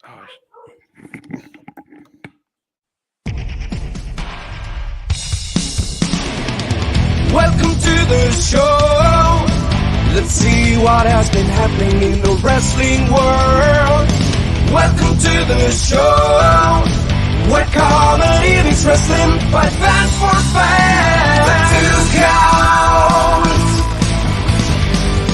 Oh, Welcome to the show. Let's see what has been happening in the wrestling world. Welcome to the show, where comedy meets wrestling by fans for fans. The Two Counts,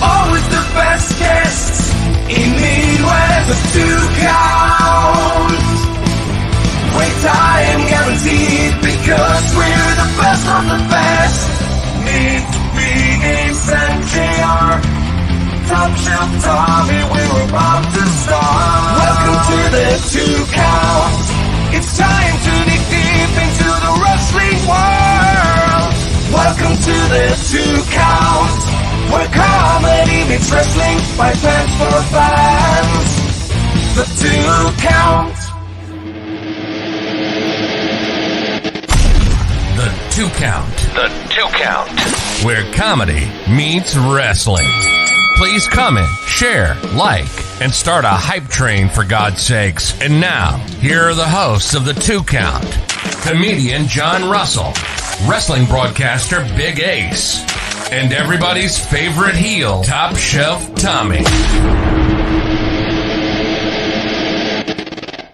always the best guests in Midwest. The Two Counts, wait time guaranteed because we're the best of the best. Meet B-Games and JR, Top Shelf Tommy, we're about to start. Welcome to the Two Count. It's time to dig deep into the wrestling world. Welcome to the Two Count, where comedy meets wrestling by fans for fans. The Two Count. The Two Count. The Two Count. Where comedy meets wrestling. Please comment, share, like, and start a hype train for God's sakes. And now, here are the hosts of The Two Count. Comedian John Russell, wrestling broadcaster Big Ace, and everybody's favorite heel, Top Shelf Tommy.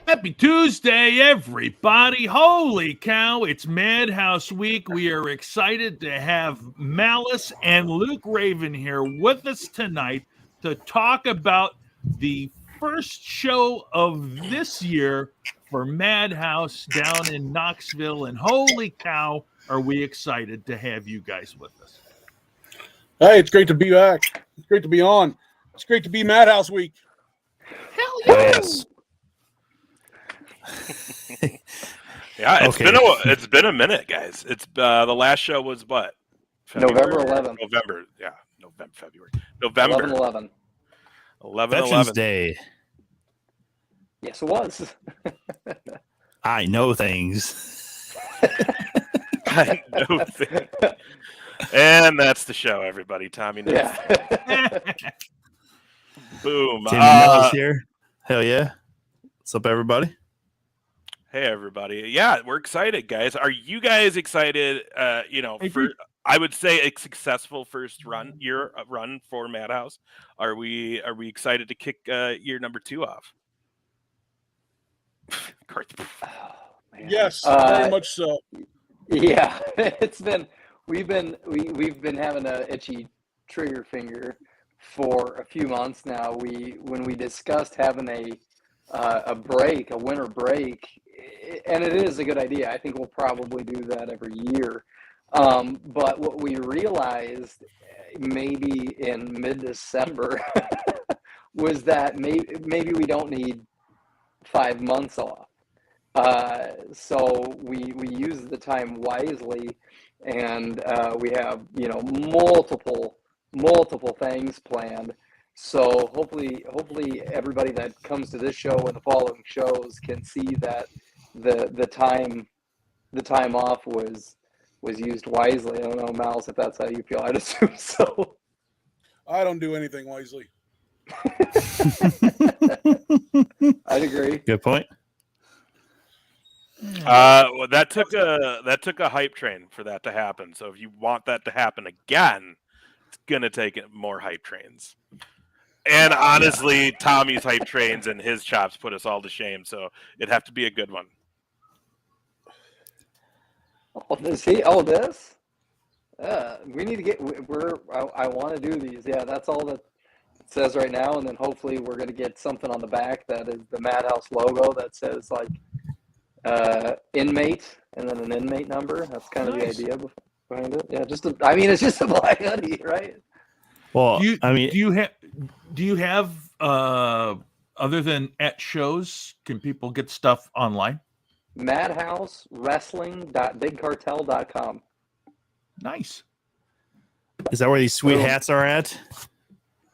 Happy Tuesday, everybody. Holy cow, it's Madhouse Week. We are excited to have Malice and Luke Raven here with us tonight to talk about the first show of this year for Madhouse down in Knoxville. And holy cow, are we excited to have you guys with us. Hey, it's great to be back. It's great to be on. It's great to be Madhouse Week. Hell yes. yeah, Okay. it's been a minute, guys. It's the last show was what? November 11th. November, yeah, February. November 11/11. 11/11. Day. Yes, it was. I know things. I know things. And that's the show, everybody. Tommy knows. Yeah. Boom. Timmy Mills here. Hell yeah. What's up, everybody? Hey, everybody. Yeah, we're excited, guys. Are you guys excited? I would say a successful first run for Madhouse. Are we excited to kick year number 2 off? Oh, man. Yes, very much so. Yeah, we've been having a itchy trigger finger for a few months now. When we discussed having a winter break, and it is a good idea. I think we'll probably do that every year. But what we realized maybe in mid-December was that maybe we don't need 5 months off. So we use the time wisely, and we have multiple things planned. So hopefully everybody that comes to this show and the following shows can see that the time off was used wisely. I don't know, Miles, if that's how you feel. I'd assume so. I don't do anything wisely. I'd agree. Good point. Well, that took a hype train for that to happen. So if you want that to happen again, it's gonna take more hype trains. And honestly, Tommy's hype trains and his chops put us all to shame. So it'd have to be a good one. Oh, this? We need to get. I want to do these. Yeah, that's all that it says right now. And then hopefully we're gonna get something on the back that is the Madhouse logo that says like inmate and then an inmate number. That's kind of Nice. the idea behind it. Yeah, it's just a black hoodie, right? Well, Do you have other than at shows? Can people get stuff online? MadhouseWrestling.BigCartel.com. Nice. is that where these sweet Boom. hats are at?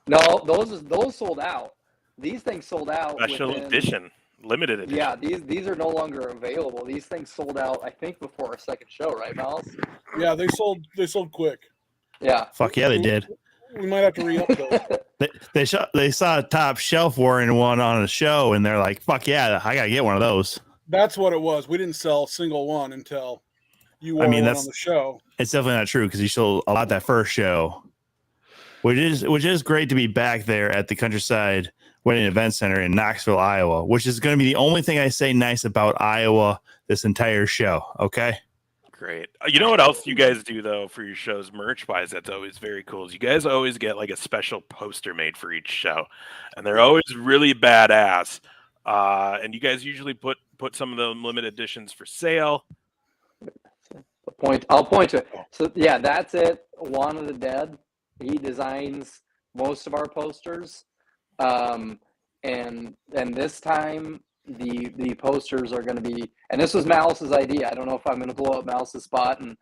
No, those sold out. These things sold out. Special within- edition, limited edition. Yeah, these are no longer available. These things sold out, I think, before our second show, right, Miles? Yeah, they sold quick. Yeah. Fuck yeah, they did. We might have to re-up those. They saw Top Shelf wearing one on a show, and they're like, "Fuck yeah, I gotta get one of those." That's what it was. We didn't sell a single one until you wore I mean, one on the show. it's definitely not true because you sold a lot that first show, which is great to be back there at the Countryside Wedding Event Center in Knoxville, Iowa, which is going to be the only thing I say nice about Iowa this entire show. Okay. Great. You know what else you guys do though for your shows merch wise? That's always very cool. Is you guys always get like a special poster made for each show, and they're always really badass. And you guys usually put some of the limited editions for sale. I'll point to it. So yeah, that's it. Juan of the Dead. He designs most of our posters, and this time the posters are going to be. And this was Malice's idea. I don't know if I'm going to blow up Malice's spot and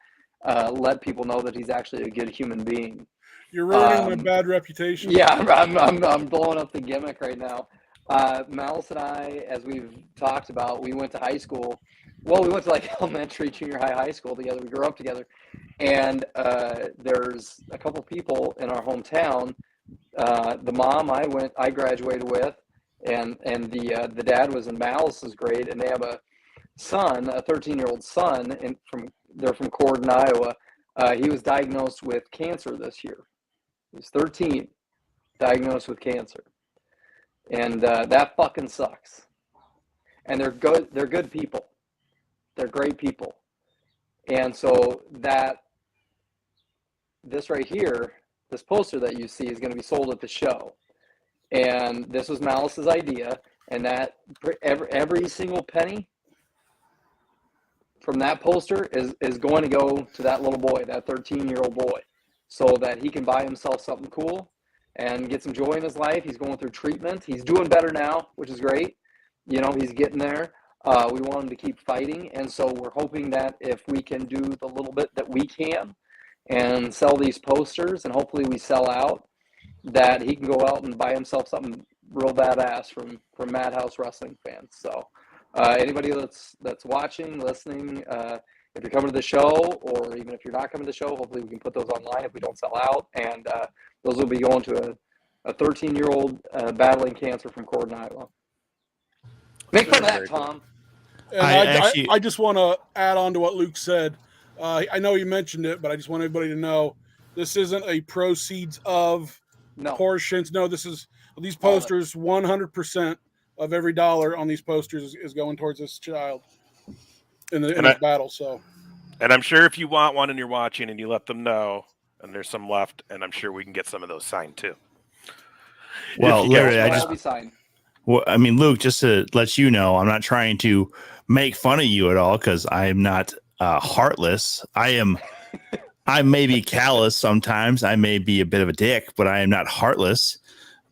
let people know that he's actually a good human being. You're ruining my bad reputation. Yeah, I'm blowing up the gimmick right now. Malice and I, as we've talked about, we went to high school. Well, we went to like elementary, junior high school together. We grew up together. And there's a couple people in our hometown. The mom I graduated with, and the dad was in Malice's grade, and they have a son, a 13-year-old son, they're from Corden, Iowa. He was diagnosed with cancer this year. He was 13, diagnosed with cancer. And that fucking sucks. And they're good people. They're great people. And so this right here, this poster that you see is going to be sold at the show. And this was Malice's idea. And that every single penny from that poster is going to go to that little boy, that 13-year-old boy, so that he can buy himself something cool and get some joy in his life. He's going through treatment. He's doing better now, which is great. You know, he's getting there. We want him to keep fighting. And so we're hoping that if we can do the little bit that we can and sell these posters, and hopefully we sell out, that he can go out and buy himself something real badass from Madhouse Wrestling fans. So anybody that's watching, listening, if you're coming to the show, or even if you're not coming to the show, hopefully we can put those online if we don't sell out. And those will be going to a 13-year-old battling cancer from Corden, Iowa. Make fun of that, Tom. And I just want to add on to what Luke said. I know you mentioned it, but I just want everybody to know this isn't a proceeds of portions. No, these posters, 100% of every dollar on these posters is going towards this child in this battle. So, and I'm sure if you want one and you're watching and you let them know, and there's some left, and I'm sure we can get some of those signed too. Well, literally, well, I mean, Luke, just to let you know, I'm not trying to make fun of you at all, because I am not heartless. I may be callous sometimes. I may be a bit of a dick, but I am not heartless.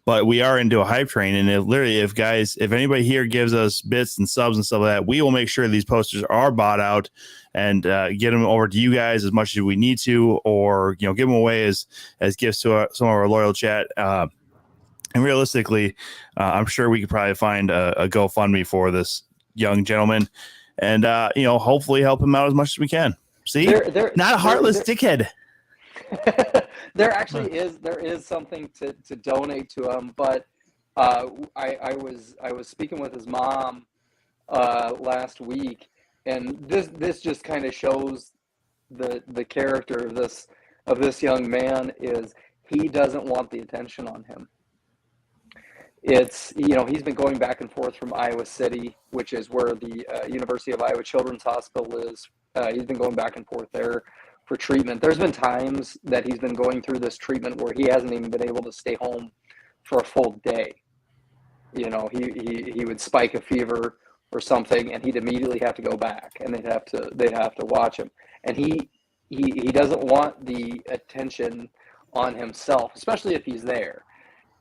But we are into a hype train, and if anybody here gives us bits and subs and stuff like that, we will make sure these posters are bought out and get them over to you guys as much as we need to, or give them away as gifts to some of our loyal chat. And realistically, I'm sure we could probably find a GoFundMe for this young gentleman, and hopefully help him out as much as we can. See, not a heartless dickhead. There is something to donate to him, but I was speaking with his mom last week, and this just kind of shows the character of this young man. Is he doesn't want the attention on him. It's, he's been going back and forth from Iowa City, which is where the University of Iowa Children's Hospital is. He's been going back and forth there for treatment. There's been times that he's been going through this treatment where he hasn't even been able to stay home for a full day. He would spike a fever or something, and he'd immediately have to go back, and they'd have to watch him. And he doesn't want the attention on himself, especially if he's there.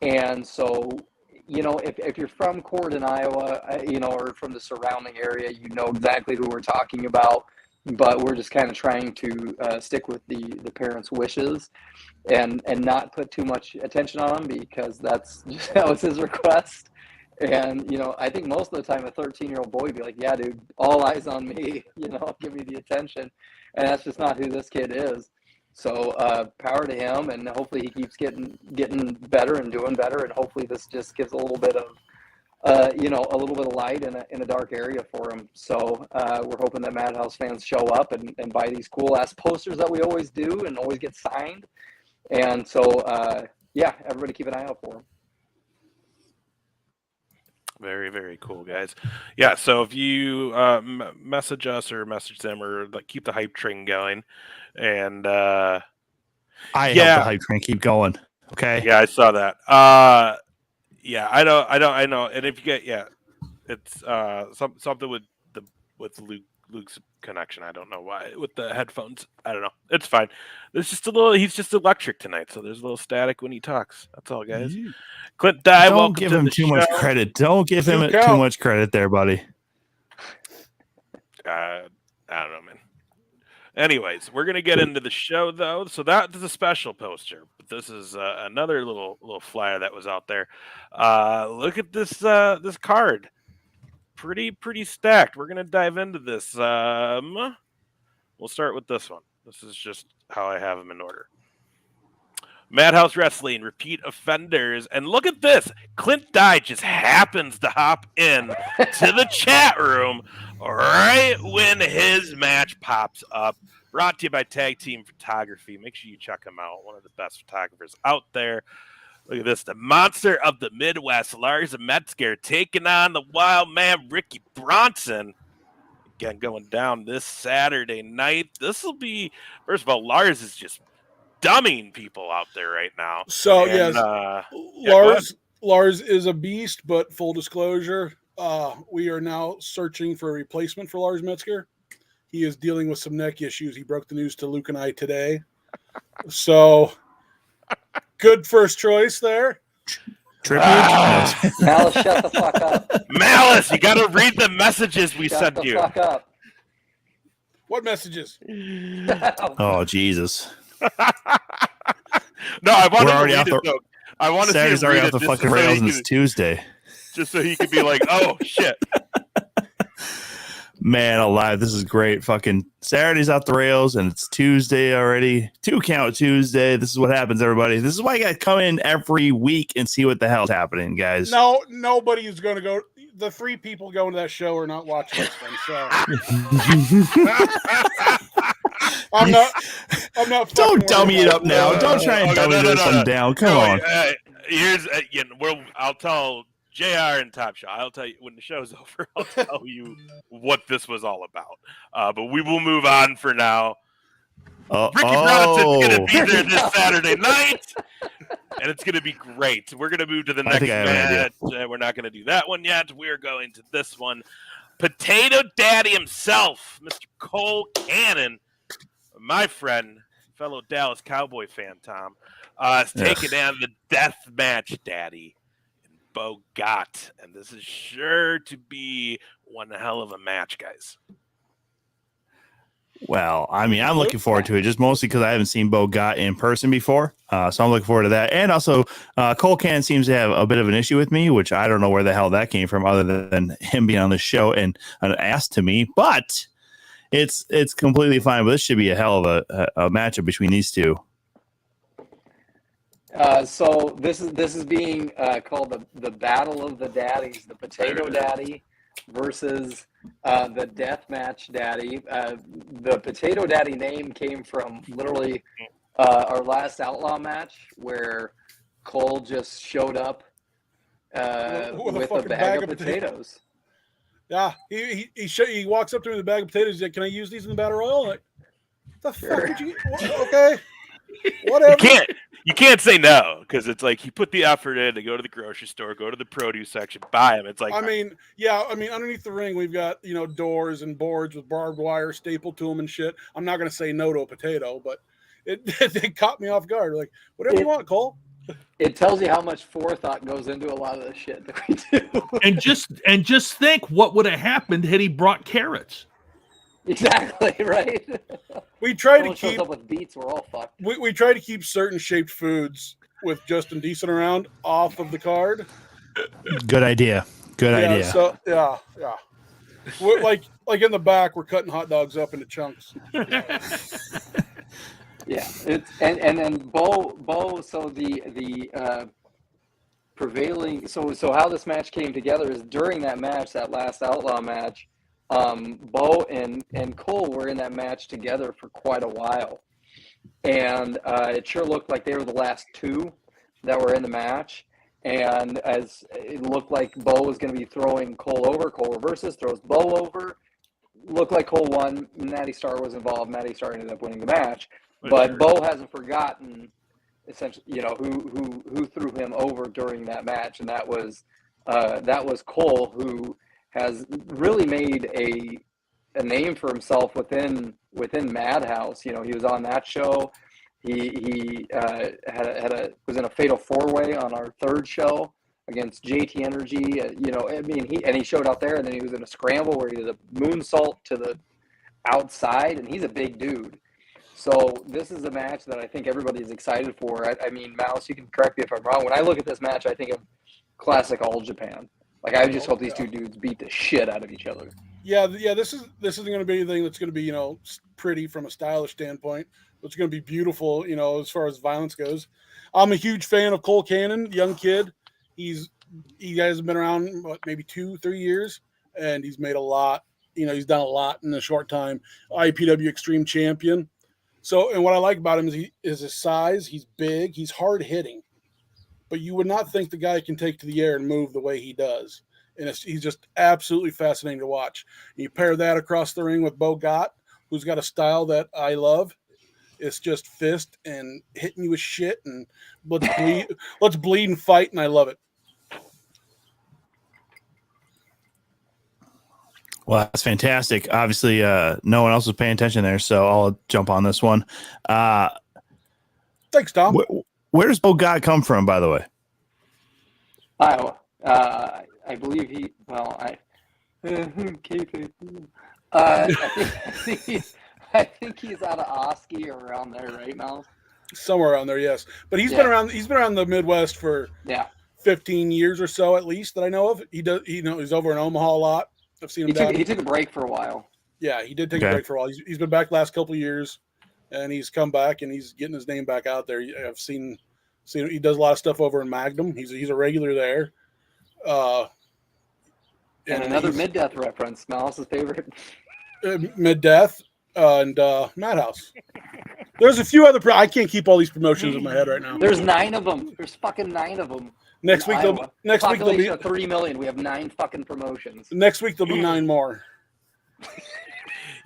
And so, if you're from Corden, Iowa, or from the surrounding area, you know exactly who we're talking about. But we're just kind of trying to stick with the parents' wishes and not put too much attention on him, because that was his request. And, I think most of the time a 13-year-old boy would be like, yeah, dude, all eyes on me, give me the attention. And that's just not who this kid is. So power to him, and hopefully he keeps getting better and doing better, and hopefully this just gives a little bit of a little bit of light in a dark area for him. So we're hoping that Madhouse fans show up and buy these cool ass posters that we always do and always get signed. And so everybody keep an eye out for him. Very, very cool, guys. Yeah, so if you message us or message them or keep the hype train going, and I help the hype train keep going. Okay. Yeah, I saw that. I know. And if you get it's something with Luke's connection. I don't know why with the headphones. I don't know. It's fine. There's just he's just electric tonight, so there's a little static when he talks. That's all, guys. Clint Dye, don't give him too much credit. Don't give him too much credit there, buddy. I don't know, man. Anyways, we're gonna get into the show though. So that is a special poster, but this is another little flyer that was out there. Look at this this card. Pretty stacked. We're gonna dive into this. We'll start with this one. This is just how I have them in order. Madhouse Wrestling, repeat offenders. And look at this. Clint Dye just happens to hop in to the chat room right when his match pops up. Brought to you by Tag Team Photography. Make sure you check him out. One of the best photographers out there. Look at this. The monster of the Midwest, Lars Metzger, taking on the wild man, Ricky Bronson. Again, going down this Saturday night. This will be, first of all, Lars is just dumbing people out there right now. So, yes, Lars is a beast, but full disclosure, we are now searching for a replacement for Lars Metzger. He is dealing with some neck issues. He broke the news to Luke and I today. So, good first choice there. Malice, shut the fuck up. Malice, you got to read the messages we sent you. Shut the fuck up. What messages? Oh, Jesus. No, I want We're to already read off it. I want to see Saturday's him already read off the it fucking rails and it's Tuesday. Just so he could be like, oh, shit. Man alive, this is great. Fucking Saturday's off the rails and it's Tuesday already. 2 Count Tuesday. This is what happens, everybody. This is why you got to come in every week and see what the hell's happening, guys. No, nobody is going to go. The 3 people going to that show are not watching this one. So I'm not. Don't dummy it up now. Don't try and dummy this one down. Come on. Here's I'll tell JR and Top Shot. I'll tell you when the show's over. I'll tell you what this was all about. But we will move on for now. Ricky Bronson's going to be there this Saturday night, and it's going to be great. We're going to move to the next match. We're not going to do that one yet. We're going to this one. Potato Daddy himself, Mr. Cole Cannon, my friend, fellow Dallas Cowboy fan, Tom, is taking on the Death Match Daddy, Bogat. And this is sure to be one hell of a match, guys. Well, I mean, I'm looking forward to it just mostly because I haven't seen Bogat in person before. So I'm looking forward to that. And also, Cole Cannon seems to have a bit of an issue with me, which I don't know where the hell that came from other than him being on the show and an ass to me. But it's completely fine. But this should be a hell of a matchup between these two. So this is being called the Battle of the Daddies, the Potato Daddy versus the Death Match Daddy. The Potato Daddy name came from literally our last Outlaw match where Cole just showed up with a bag of potatoes. Yeah, he walks up to me with a bag of potatoes. He's like, "Can I use these in the battle royal?" I'm like, the fuck did you? Okay, whatever. You can't say no because it's like he put the effort in to go to the grocery store, go to the produce section, buy them. It's like I mean, underneath the ring we've got doors and boards with barbed wire stapled to them and shit. I'm not gonna say no to a potato, but it caught me off guard. Like whatever you want, Cole. It tells you how much forethought goes into a lot of the shit that we do. and just think what would have happened had he brought carrots. Exactly right. We try to keep up with beets. We're all fucked. We try to keep certain shaped foods with Justin Decent around off of the card. Good idea. Good idea. So yeah. We're like in the back, we're cutting hot dogs up into chunks. Yeah, it's and then Bo. So the prevailing. So how this match came together is during that match, that last Outlaw match. Bo and Cole were in that match together for quite a while, and it sure looked like they were the last two that were in the match. And as it looked like Bo was going to be throwing Cole over, Cole reverses, throws Bo over. Looked like Cole won. Matty Star was involved. Matty Star ended up winning the match, but Bo hasn't forgotten essentially, who threw him over during that match, and that was Cole, who has really made a name for himself within Madhouse. He was on that show. He was in a fatal 4-way on our third show against JT Energy. He showed out there, and then he was in a scramble where he did a moonsault to the outside, and he's a big dude. So this is a match that I think everybody is excited for. Mouse, you can correct me if I'm wrong. When I look at this match, I think of classic All Japan. Like, I just hope these two dudes beat the shit out of each other. Yeah. This isn't going to be anything that's going to be pretty from a stylish standpoint. It's going to be beautiful, as far as violence goes. I'm a huge fan of Cole Cannon, young kid. He guys have been around maybe 2-3 years, and he's made a lot. He's done a lot in a short time. IPW Extreme Champion. So, and what I like about him is his size. He's big. He's hard hitting, but you would not think the guy can take to the air and move the way he does. And he's just absolutely fascinating to watch. And you pair that across the ring with Bo Gott, who's got a style that I love. It's just fist and hitting you with shit, and let's bleed and fight, and I love it. Well, that's fantastic. Obviously, no one else was paying attention there, so I'll jump on this one. Thanks, Tom. Where does Bo Gott come from, by the way? Iowa. I believe he. Well, I think he's out of Oski or around there, right, Mel? Somewhere around there, yes. But he's been around. He's been around the Midwest for 15 years or so, at least, that I know of. He does. He's over in Omaha a lot. I've seen him. He took a break for a while. Yeah, he did take a break for a while. He's been back the last couple of years, and he's come back and he's getting his name back out there. I've seen he does a lot of stuff over in Magnum. He's a regular there. And another mid-death reference, Malice's favorite. Mid-death and Madhouse. There's a few other. I can't keep all these promotions in my head right now. There's 9 of them. There's fucking 9 of them. Next week there'll be 3 million. We have 9 fucking promotions. Next week there'll be 9 more.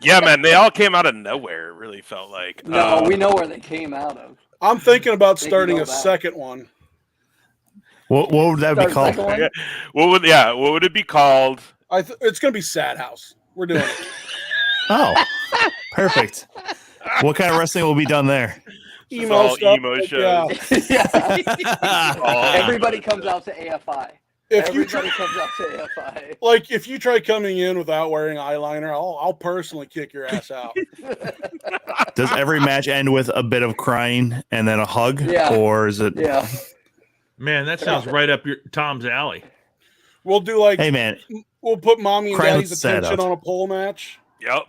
Yeah, man, they all came out of nowhere. It really felt like. No, we know where they came out of. I'm thinking about starting a second one. What would that be called? What would it be called? It's going to be Sad House. We're doing it. Oh, perfect. What kind of wrestling will be done there? Emo shows. Yeah. Everybody comes out to AFI. Everybody comes out to AFI. Like, if you try coming in without wearing eyeliner, I'll personally kick your ass out. Does every match end with a bit of crying and then a hug? Yeah. Or is it? Yeah. Man, that sounds right up Tom's alley. We'll do hey man, we'll put mommy and daddy's attention on a pole match. Yep.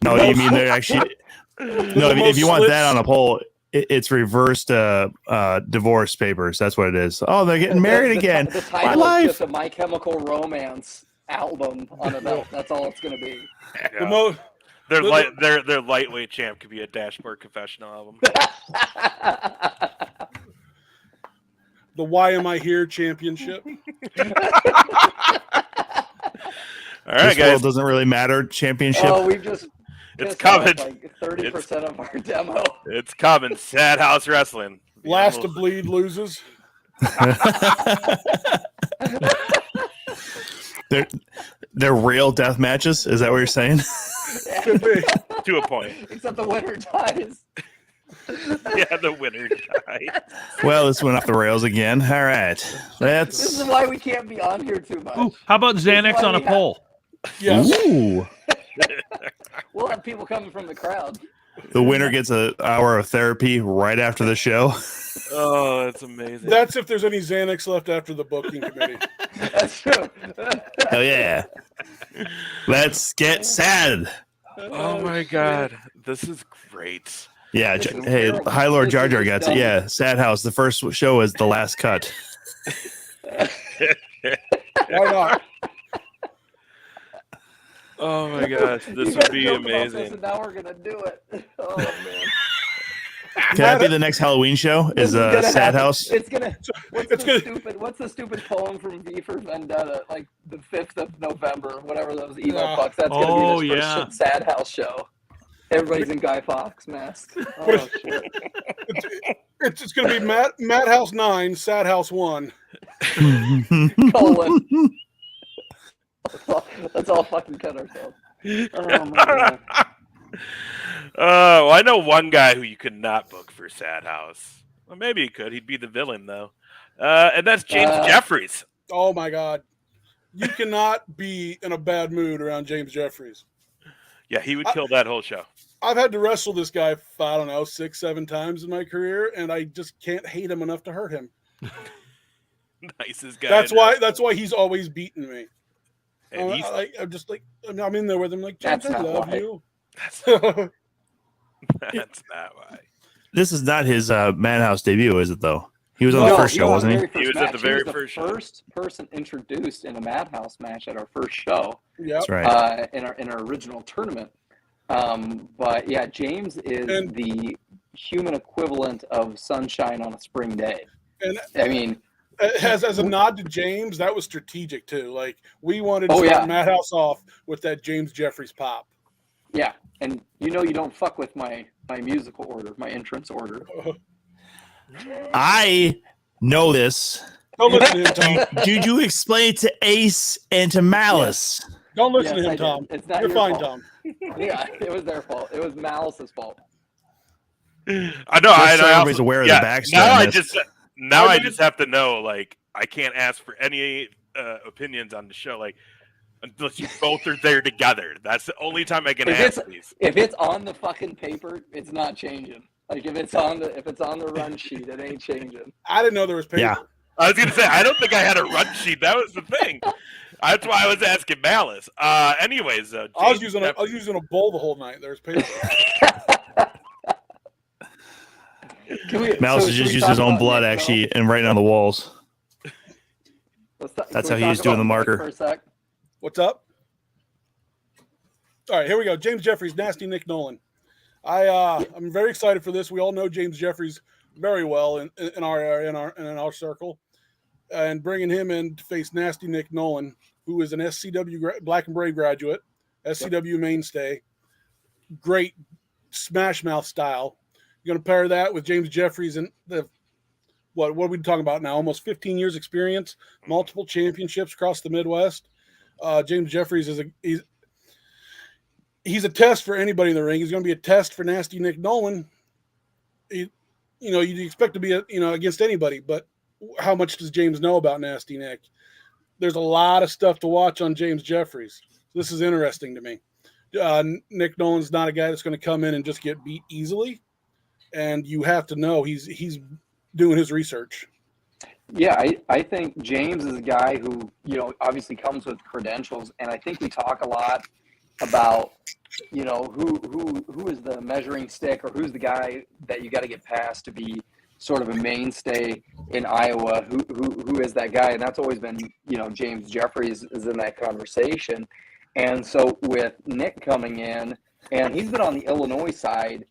No, you mean they're actually no. If you want that on a pole, it's reversed divorce papers. That's what it is. Oh, they're getting married again. The title is just a My Chemical Romance album on a belt. That's all it's going to be. Yeah. Their lightweight champ could be a Dashboard Confessional album. The Why Am I Here Championship. All right, this guys. world doesn't really matter. Championship. Oh, we've just. It's coming. Like 30% of our demo. It's coming. Sad House Wrestling. Last to bleed loses. They're real death matches. Is that what you're saying? Could be. To a point. Except the winner dies. Yeah, the winner dies. Well, this went off the rails again. All right. This is why we can't be on here too much. Ooh, how about Xanax on a pole? Yes. Ooh. We'll have people coming from the crowd. The winner gets an hour of therapy right after the show. Oh, that's amazing. That's if there's any Xanax left after the booking committee. That's true. Hell yeah. Let's get sad. Oh my God, this is great. Yeah. Hey, High Lord Jar Jar got it. Yeah. Sad House. The first show is the last cut. Why not? Oh my gosh, this would be amazing. And now we're gonna do it. Oh man. Can that be the next Halloween show? Is Sad House? It's gonna. What's the stupid poem from V for Vendetta? Like the 5th of November, whatever those emo fucks. That's gonna be this first Sad House show. Everybody's in Guy Fawkes masks. Oh shit! It's gonna be Madhouse 9, Sad House 1. Colon. Let's all fucking cut ourselves. Oh my God. Well, I know one guy who you could not book for Sad House. Well, maybe he could. He'd be the villain, though. And that's James Jeffries. Oh, my God. You cannot be in a bad mood around James Jeffries. Yeah, he would kill that whole show. I've had to wrestle this guy, I don't know, 6-7 times in my career, and I just can't hate him enough to hurt him. Nicest guy. That's why he's always beaten me. I'm just like, I'm in there with him like, James, I love you. That's not why. This is not his Madhouse debut, is it, though? He was on the first show, wasn't he? He was at the very first show. First person introduced in a Madhouse match at our first show. Yeah, that's right. In our original tournament. But yeah, James is the human equivalent of sunshine on a spring day. And I mean, as a nod to James, that was strategic too. Like we wanted to start Madhouse off with that James Jeffries pop. Yeah, and you don't fuck with my musical order, my entrance order. I know this. Don't listen to him, Tom. Did you explain it to Ace and to Malice? Yes. Don't listen to him, Tom. It's not You're fine, fault. Tom. Yeah, it was their fault. It was Malice's fault. I know. Everybody's aware of the backstory. Now I just have to know. Like, I can't ask for any opinions on the show. Like, unless you both are there together. That's the only time I can ask these. If it's on the fucking paper, it's not changing. Like if it's on the run sheet, it ain't changing. I didn't know there was paper. Yeah. I was gonna say I don't think I had a run sheet. That was the thing. That's why I was asking Malice. Anyways, I was using a bowl the whole night. There's paper. Malice just used his own blood actually and writing on the walls. That's how he was doing the marker. For a sec? What's up? All right, here we go. James Jeffries, Nasty Nick Nolan. I'm very excited for this. We all know James Jeffries very well in our area, in our circle, and bringing him in to face Nasty Nick Nolan, who is an SCW Black and Brave graduate, SCW mainstay, great smash mouth style. You're going to pair that with James Jeffries and what are we talking about now? Almost 15 years experience, multiple championships across the Midwest. James Jeffries he's a test for anybody in the ring. He's going to be a test for Nasty Nick Nolan. You'd expect to be against anybody, but how much does James know about Nasty Nick? There's a lot of stuff to watch on James Jeffries. This is interesting to me. Nick Nolan's not a guy that's going to come in and just get beat easily, and you have to know he's doing his research. Yeah, I think James is a guy who obviously comes with credentials, and I think we talk a lot about who is the measuring stick or who's the guy that you got to get past to be sort of a mainstay in Iowa. Who is that guy? And that's always been James Jeffries is in that conversation. And so with Nick coming in, and he's been on the Illinois side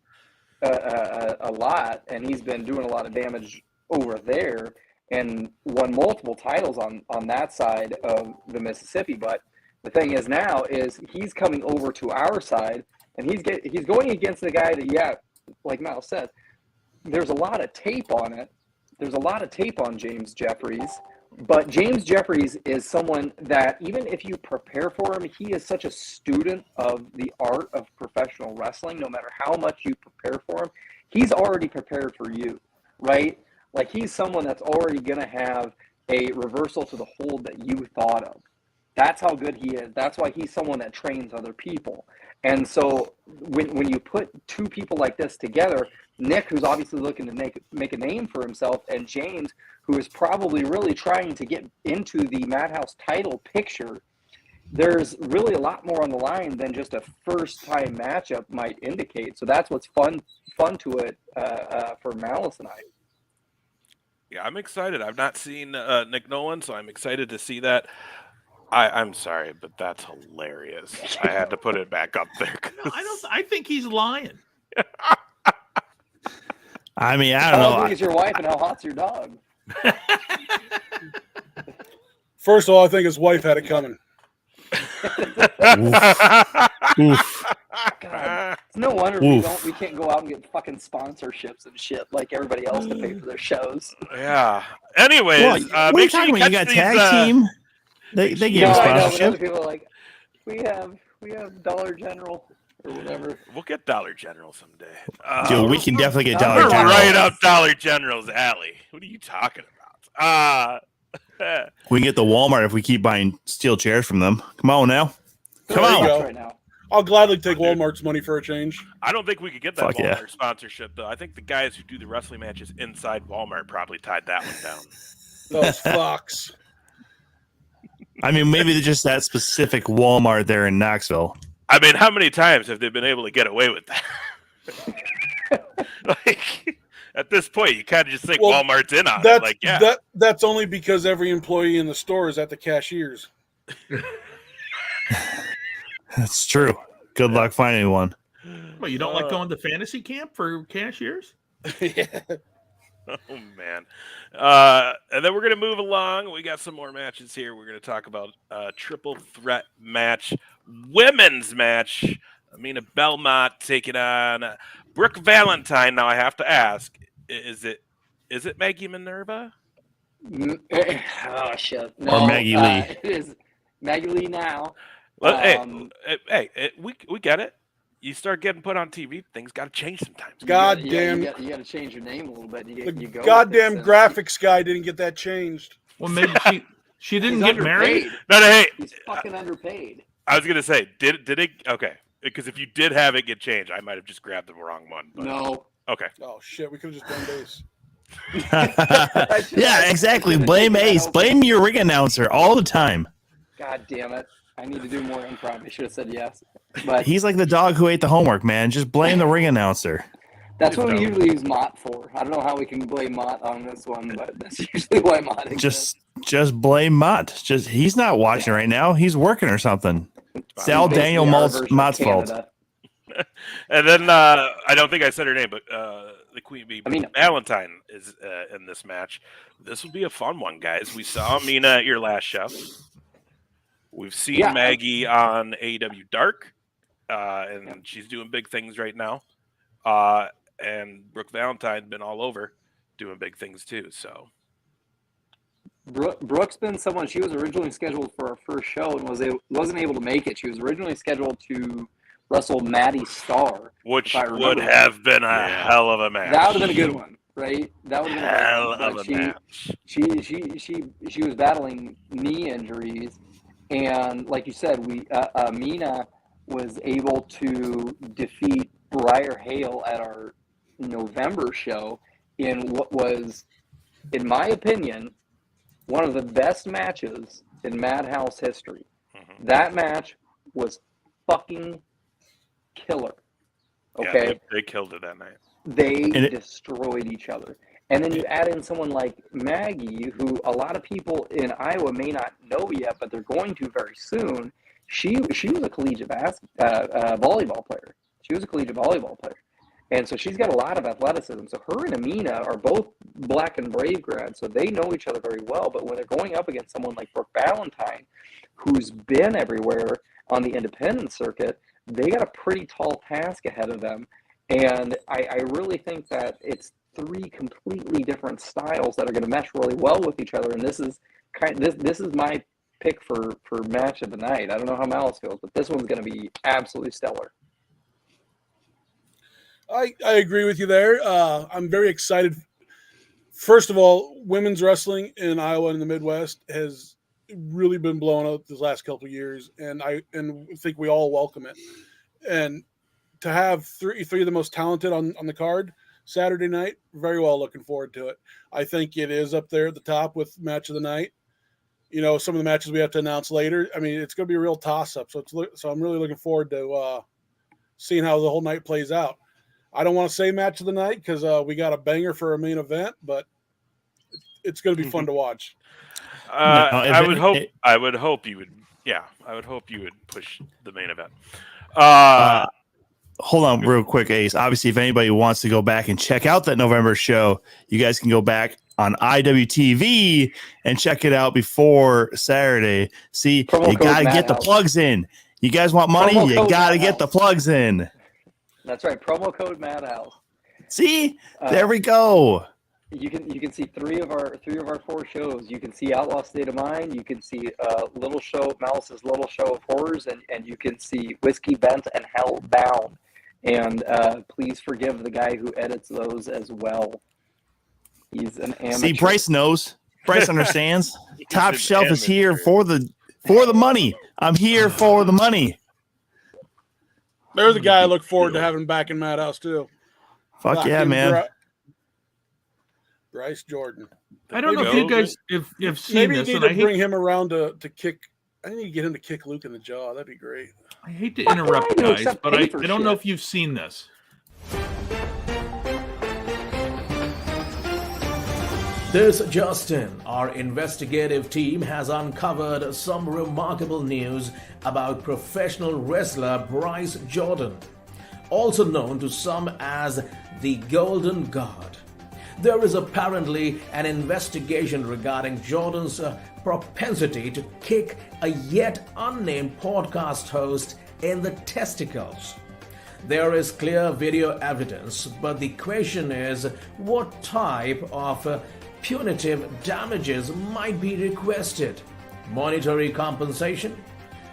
a lot, and he's been doing a lot of damage over there and won multiple titles on that side of the Mississippi. But the thing is now is he's coming over to our side, and he's going against the guy that, like Mal said, there's a lot of tape on it. There's a lot of tape on James Jeffries, but James Jeffries is someone that even if you prepare for him, he is such a student of the art of professional wrestling. No matter how much you prepare for him, he's already prepared for you, right? Like he's someone that's already going to have a reversal to the hold that you thought of. That's how good he is. That's why he's someone that trains other people. And so when you put two people like this together, Nick, who's obviously looking to make a name for himself, and James, who is probably really trying to get into the Madhouse title picture, there's really a lot more on the line than just a first-time matchup might indicate. So that's what's fun to it for Malice and I. Yeah, I'm excited. I've not seen Nick Nolan, so I'm excited to see that. I'm sorry, but that's hilarious. I had to put it back up there. No, I think he's lying. I mean, I don't know. How big is your wife and how hot's your dog? First of all, I think his wife had it coming. Oof. God, it's no wonder we can't go out and get fucking sponsorships and shit like everybody else to pay for their shows. Yeah. Anyways, what are you talking about? You got tag team. They give you sponsorship. Other people are like, we have Dollar General or whatever. We'll get Dollar General someday. Dude, we can definitely get We're Dollar General. right up Dollar General's alley. What are you talking about? We can get the Walmart if we keep buying steel chairs from them. Come on now. Come on. Right now. I'll gladly take Walmart's money for a change. I don't think we could get that Fuck Walmart sponsorship, though. I think the guys who do the wrestling matches inside Walmart probably tied that one down. Those fucks. I mean, maybe they're just that specific Walmart there in Knoxville. I mean, how many times have they been able to get away with that? Like, at this point, you kind of just think Walmart's in on it. Like, yeah. That's only because every employee in the store is at the cashiers. That's true. Good luck finding one. Well, you don't like going to fantasy camp for cashiers? Yeah. Oh, man. And then we're going to move along. We got some more matches here. We're going to talk about triple threat match, women's match. Amina Belmont taking on Brooke Valentine. Now, I have to ask, is it Maggie Minerva? Oh, shit. No, or Maggie Lee. It is Maggie Lee now. Well, hey, we get it. You start getting put on TV, things got to change sometimes. Goddamn. You got to change your name a little bit. The goddamn graphics guy didn't get that changed. Well, maybe she didn't get married. No, hey, he's fucking underpaid. I was gonna say, did it? Okay, because if you did have it get changed, I might have just grabbed the wrong one. But... No. Okay. Oh shit, we could have just done base. Yeah, exactly. Blame Ace. Blame your ring announcer all the time. God damn it. I need to do more improv. I should have said yes. But he's like the dog who ate the homework, man. Just blame the ring announcer. That's what we usually use Mott for. I don't know how we can blame Mott on this one, but that's usually why Mott exists. Just blame Mott. He's not watching right now. He's working or something. It's all Daniel Mott's fault. And then I don't think I said her name, but the Queen Bee Valentine is in this match. This will be a fun one, guys. We saw Amina at your last show. We've seen Maggie on AEW Dark, and she's doing big things right now. And Brooke Valentine's been all over doing big things too. So Brooke's been someone, she was originally scheduled for our first show and wasn't able to make it. She was originally scheduled to wrestle Maddie Starr, which would have been a hell of a match. That would have been a good one, right? That would have been hell of a match. She was battling knee injuries, and like you said, Mina was able to defeat Briar Hale at our November show in what was, in my opinion, one of the best matches in Madhouse history. Mm-hmm. That match was fucking killer. Okay, yeah, they killed it that night. They destroyed each other. And then you add in someone like Maggie, who a lot of people in Iowa may not know yet, but they're going to very soon. She was a collegiate volleyball player. She was a collegiate volleyball player. And so she's got a lot of athleticism. So her and Amina are both Black and Brave grads, so they know each other very well. But when they're going up against someone like Brooke Valentine, who's been everywhere on the independent circuit, they got a pretty tall task ahead of them. And I really think that it's three completely different styles that are going to mesh really well with each other. And this is this is my pick for match of the night. I don't know how Malice feels, but this one's going to be absolutely stellar. I agree with you there. I'm very excited. First of all, women's wrestling in Iowa and the Midwest has really been blown up this last couple of years, and I think we all welcome it. And to have three of the most talented on the card Saturday night, very well looking forward to it. I think it is up there at the top with match of the night. some of the matches we have to announce later. I mean, it's going to be a real toss-up. So I'm really looking forward to seeing how the whole night plays out. I don't want to say match of the night because we got a banger for a main event, but it's going to be fun to watch. I would hope you would. Yeah, I would hope you would push the main event. Hold on real quick, Ace. Obviously, if anybody wants to go back and check out that November show, you guys can go back on IWTV and check it out before Saturday. See, you got to get the plugs in. You guys want money? You got to get the plugs in. That's right. Promo code Madhouse. See, there we go. You can see three of our 4 shows. You can see Outlaw State of Mind. You can see Little Show, Malice's Little Show of Horrors, and you can see Whiskey Bent and Hell Bound. And please forgive the guy who edits those as well. He's an amateur. See, Bryce knows. Bryce understands. Top Shelf is here for the money. I'm here for the money. There's a guy I look forward to having back in Madhouse too. Fuck yeah, man. Bryce Jordan. I don't know if you guys have seen maybe this. Maybe you need to bring him around to kick. I need to get him to kick Luke in the jaw. That'd be great. I hate to interrupt, guys, but I don't know if you've seen this. This Justin, our investigative team has uncovered some remarkable news about professional wrestler Bryce Jordan, also known to some as the Golden God. There is apparently an investigation regarding Jordan's propensity to kick a yet unnamed podcast host in the testicles. There is clear video evidence, but the question is what type of punitive damages might be requested? Monetary compensation?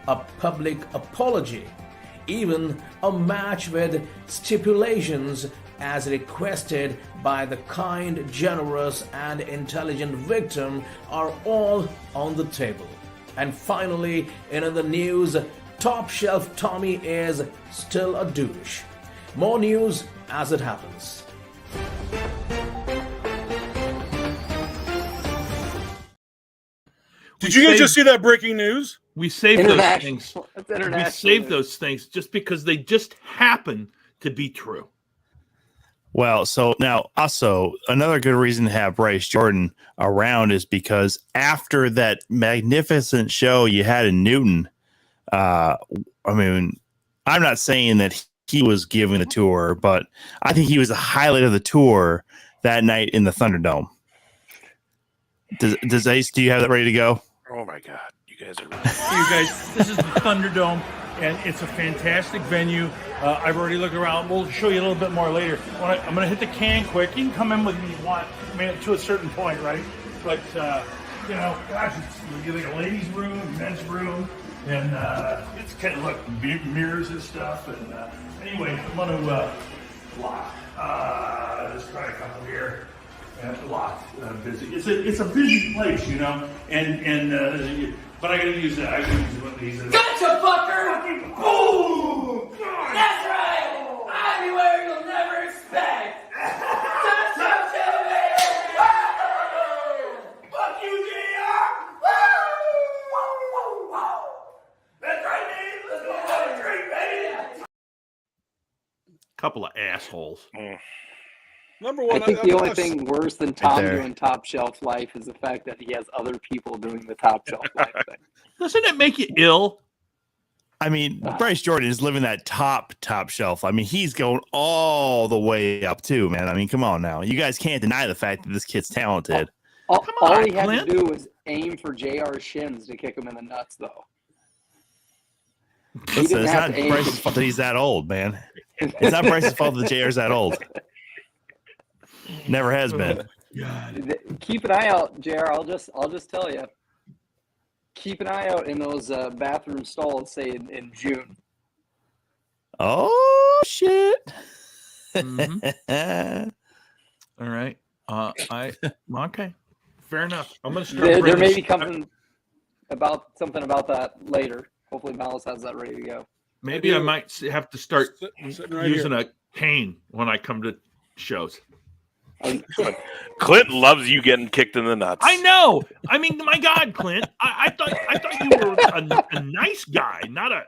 A public apology? Even a match with stipulations as requested by the kind, generous, and intelligent victim are all on the table. And finally, in the news, Top Shelf Tommy is still a douche. More news as it happens. Did you guys just see that breaking news? We saved those things. We saved those things just because they just happen to be true. Well, so now also another good reason to have Bryce Jordan around is because after that magnificent show you had in Newton, I mean, I'm not saying that he was giving the tour, but I think he was the highlight of the tour that night in the Thunderdome. Does Ace, do you have that ready to go? Oh my God, you guys are You guys, this is the Thunderdome, and it's a fantastic venue. I've already looked around. We'll show you a little bit more later. I'm going to hit the can quick. You can come in with me if you want, to a certain point, right? But, gosh, it's like a ladies' room, men's room, and it's kind of like mirrors and stuff. And anyway, I'm going to lock. Let's try a couple here. Locked, busy. It's a busy place, and but I gotta use that. I gotta use one of these. Gotcha, fucker! Boom! That's right! I'll be where you'll never expect! Touch fuck you, JR! That's right, man! Let's go have a drink, baby! Couple of assholes. Number one, I think the only thing worse than Tom doing Top Shelf Life is the fact that he has other people doing the Top Shelf Life thing. Doesn't it make you ill? I mean, Bryce Jordan is living that top shelf. I mean, he's going all the way up too, man. I mean, come on now. You guys can't deny the fact that this kid's talented. All he had to do was aim for JR's shins to kick him in the nuts, though. Listen, it's not Bryce's fault that he's that old, man. It's not Bryce's fault that JR's that old. Never has been. Keep an eye out, JR. I'll just tell you. Keep an eye out in those bathroom stalls, say in June. Oh shit! Mm-hmm. All right. Okay. Fair enough. I'm gonna start. There may be something about that later. Hopefully, Malice has that ready to go. Maybe I might have to start using a cane when I come to shows. Clint loves you getting kicked in the nuts. I know. I mean, my God, Clint, I thought you were a nice guy, not a,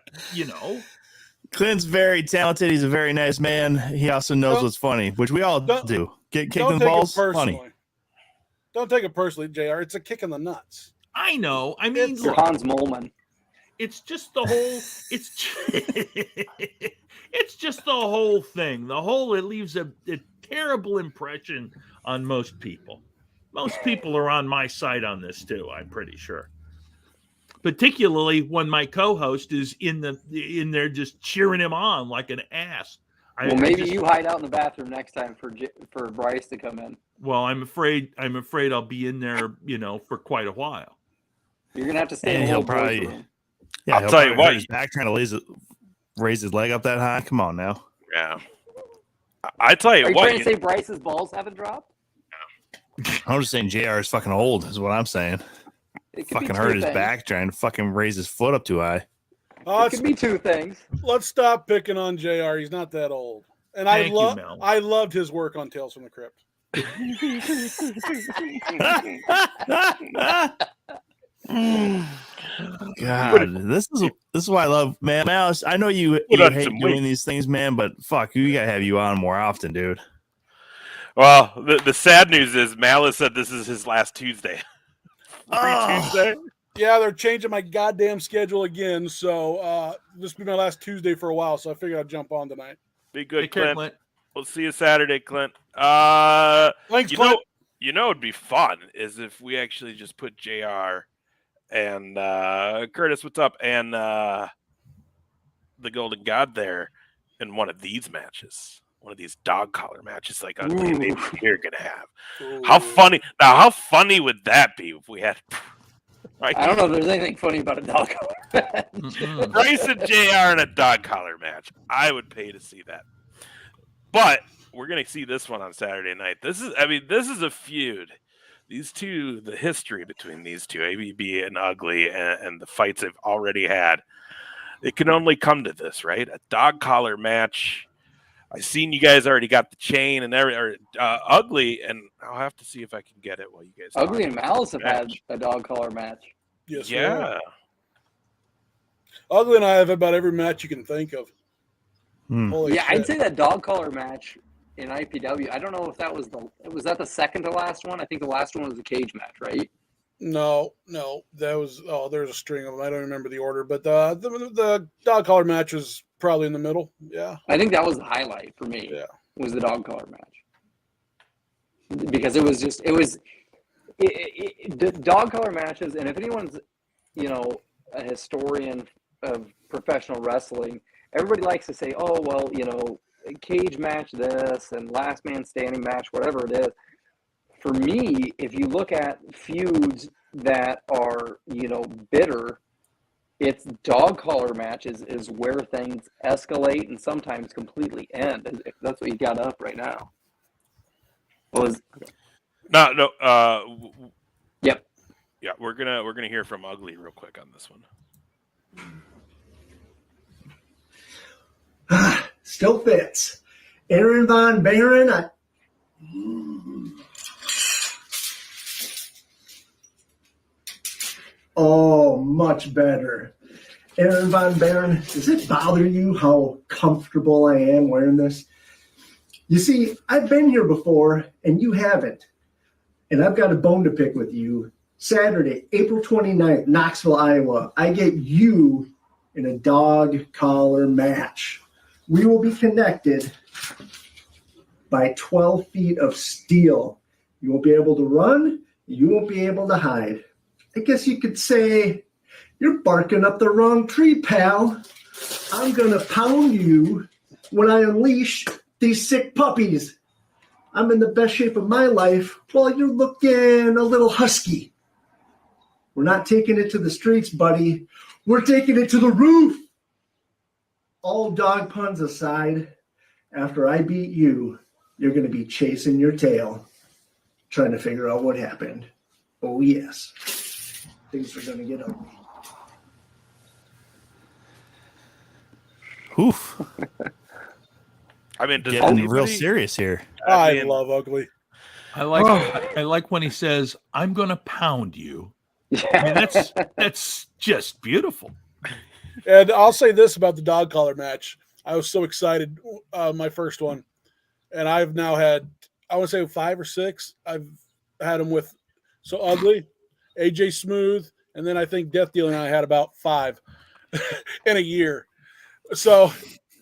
Clint's very talented. He's a very nice man. He also knows what's funny, which we all do. Get kicked in the balls, funny. Don't take it personally, JR. It's a kick in the nuts. I know. I mean, you're Hans Molman. It's just the whole. It's just the whole thing. It leaves a terrible impression on most people. Most people are on my side on this too. I'm pretty sure. Particularly when my co-host is in there just cheering him on like an ass. Maybe you hide out in the bathroom next time for Bryce to come in. Well, I'm afraid I'll be in there, for quite a while. You're gonna have to stay in the room. Yeah, I'll tell you what. He's back trying to raise his leg up that high. Come on now. Yeah. I tell you what. Are you what. trying to say Bryce's balls haven't dropped? I'm just saying JR is fucking old, is what I'm saying. Fucking hurt his back trying to fucking raise his foot up too high. It could be two things. Let's stop picking on JR. He's not that old. And I loved his work on Tales from the Crypt. God, this is why I love, man. Malice, I know you hate doing these things, man, but fuck, we gotta have you on more often, dude. Well, the sad news is Malice said this is his last Tuesday. Tuesday. Yeah, they're changing my goddamn schedule again, so this will be my last Tuesday for a while. So I figured I'd jump on tonight. Be good, Take care, Clint. We'll see you Saturday, Clint. Thanks, Clint. It'd be fun is if we actually just put JR and Curtis, what's up, and the Golden God there in one of these matches. One of these dog collar matches like maybe we're gonna have. Ooh. How funny would that be if we had right? I don't know if there's anything funny about a dog collar match. Bryce and JR in a dog collar match. I would pay to see that. But we're gonna see this one on Saturday night. This is a feud. These two, the history between these two, ABB and Ugly, and the fights they've already had. It can only come to this, right? A dog collar match. I seen you guys already got the chain and Ugly, and I'll have to see if I can get it while you guys. Ugly and Malice have had a dog collar match. Yes, yeah. Ugly and I have about every match you can think of. Yeah, shit. I'd say that dog collar match in IPW. I don't know if that was that the second to last one. I think the last one was a cage match, right? No, that was there's a string of them. I don't remember the order, but the dog collar match was probably in the middle. Yeah, I think that was the highlight for me. Yeah, was the dog collar match because it was the dog collar matches. And if anyone's a historian of professional wrestling, everybody likes to say, oh well, cage match this and last man standing match, whatever it is. For me, if you look at feuds that are, bitter, it's dog collar matches is where things escalate and sometimes completely end. That's what you got up right now. No. Yep. Yeah, we're gonna hear from Ugly real quick on this one. Still fits. Aaron Von Baron. Oh, much better. Aaron Von Baron, does it bother you how comfortable I am wearing this? You see, I've been here before, and you haven't. And I've got a bone to pick with you. Saturday, April 29th, Knoxville, Iowa. I get you in a dog collar match. We will be connected by 12 feet of steel. You won't be able to run. You won't be able to hide. I guess you could say you're barking up the wrong tree, pal. I'm going to pound you when I unleash these sick puppies. I'm in the best shape of my life while you're looking a little husky. We're not taking it to the streets, buddy. We're taking it to the roof. All dog puns aside, after I beat you, you're going to be chasing your tail, trying to figure out what happened. Oh, yes. Things are going to get ugly. Oof. I mean, getting real serious here. I love Ugly. I like when he says, "I'm going to pound you." I mean, that's just beautiful. And I'll say this about the dog collar match. I was so excited, my first one. And I've now had, I want to say 5 or 6. I've had them with So Ugly, AJ Smooth, and then I think Death Deal and I had about 5 in a year. So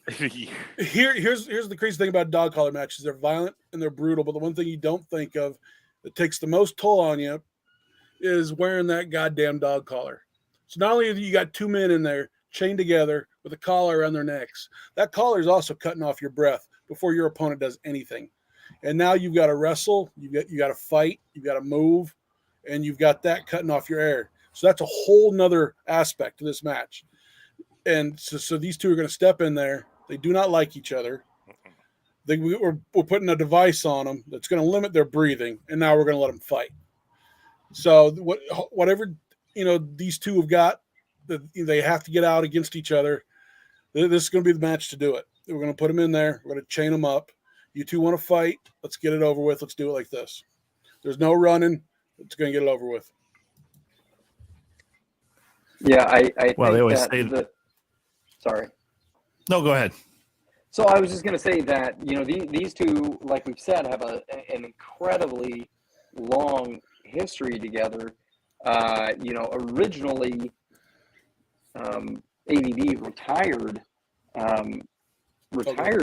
here's the crazy thing about dog collar matches. They're violent and they're brutal, but the one thing you don't think of that takes the most toll on you is wearing that goddamn dog collar. So not only have you got 2 men in there chained together with a collar around their necks, that collar is also cutting off your breath before your opponent does anything. And now you've got to wrestle, you got to fight, you've got to move, and you've got that cutting off your air. So that's a whole nother aspect to this match. And so these two are going to step in there. They do not like each other. We're putting a device on them that's going to limit their breathing, and now we're going to let them fight. So whatever these two have got, they have to get out against each other. This is going to be the match to do it. We're going to put them in there. We're going to chain them up. You two want to fight? Let's get it over with. Let's do it like this. There's no running. It's going to get it over with. Yeah, I think they always say sorry. No, go ahead. So I was just going to say that, these two, like we've said, have an incredibly long history together. Originally, ADD retired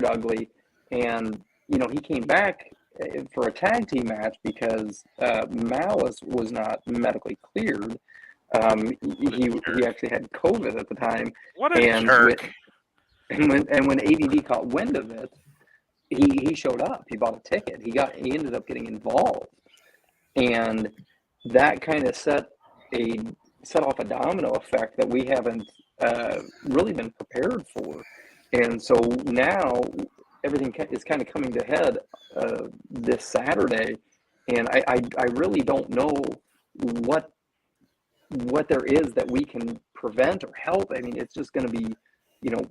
Ugly, and he came back for a tag team match because Malice was not medically cleared. He actually had COVID at the time. What a jerk! When ADD caught wind of it, he showed up. He bought a ticket. He ended up getting involved, and that kind of set off a domino effect that we haven't really been prepared for. And so now everything is kind of coming to head this Saturday, and I really don't know what there is that we can prevent or help. I mean, it's just going to be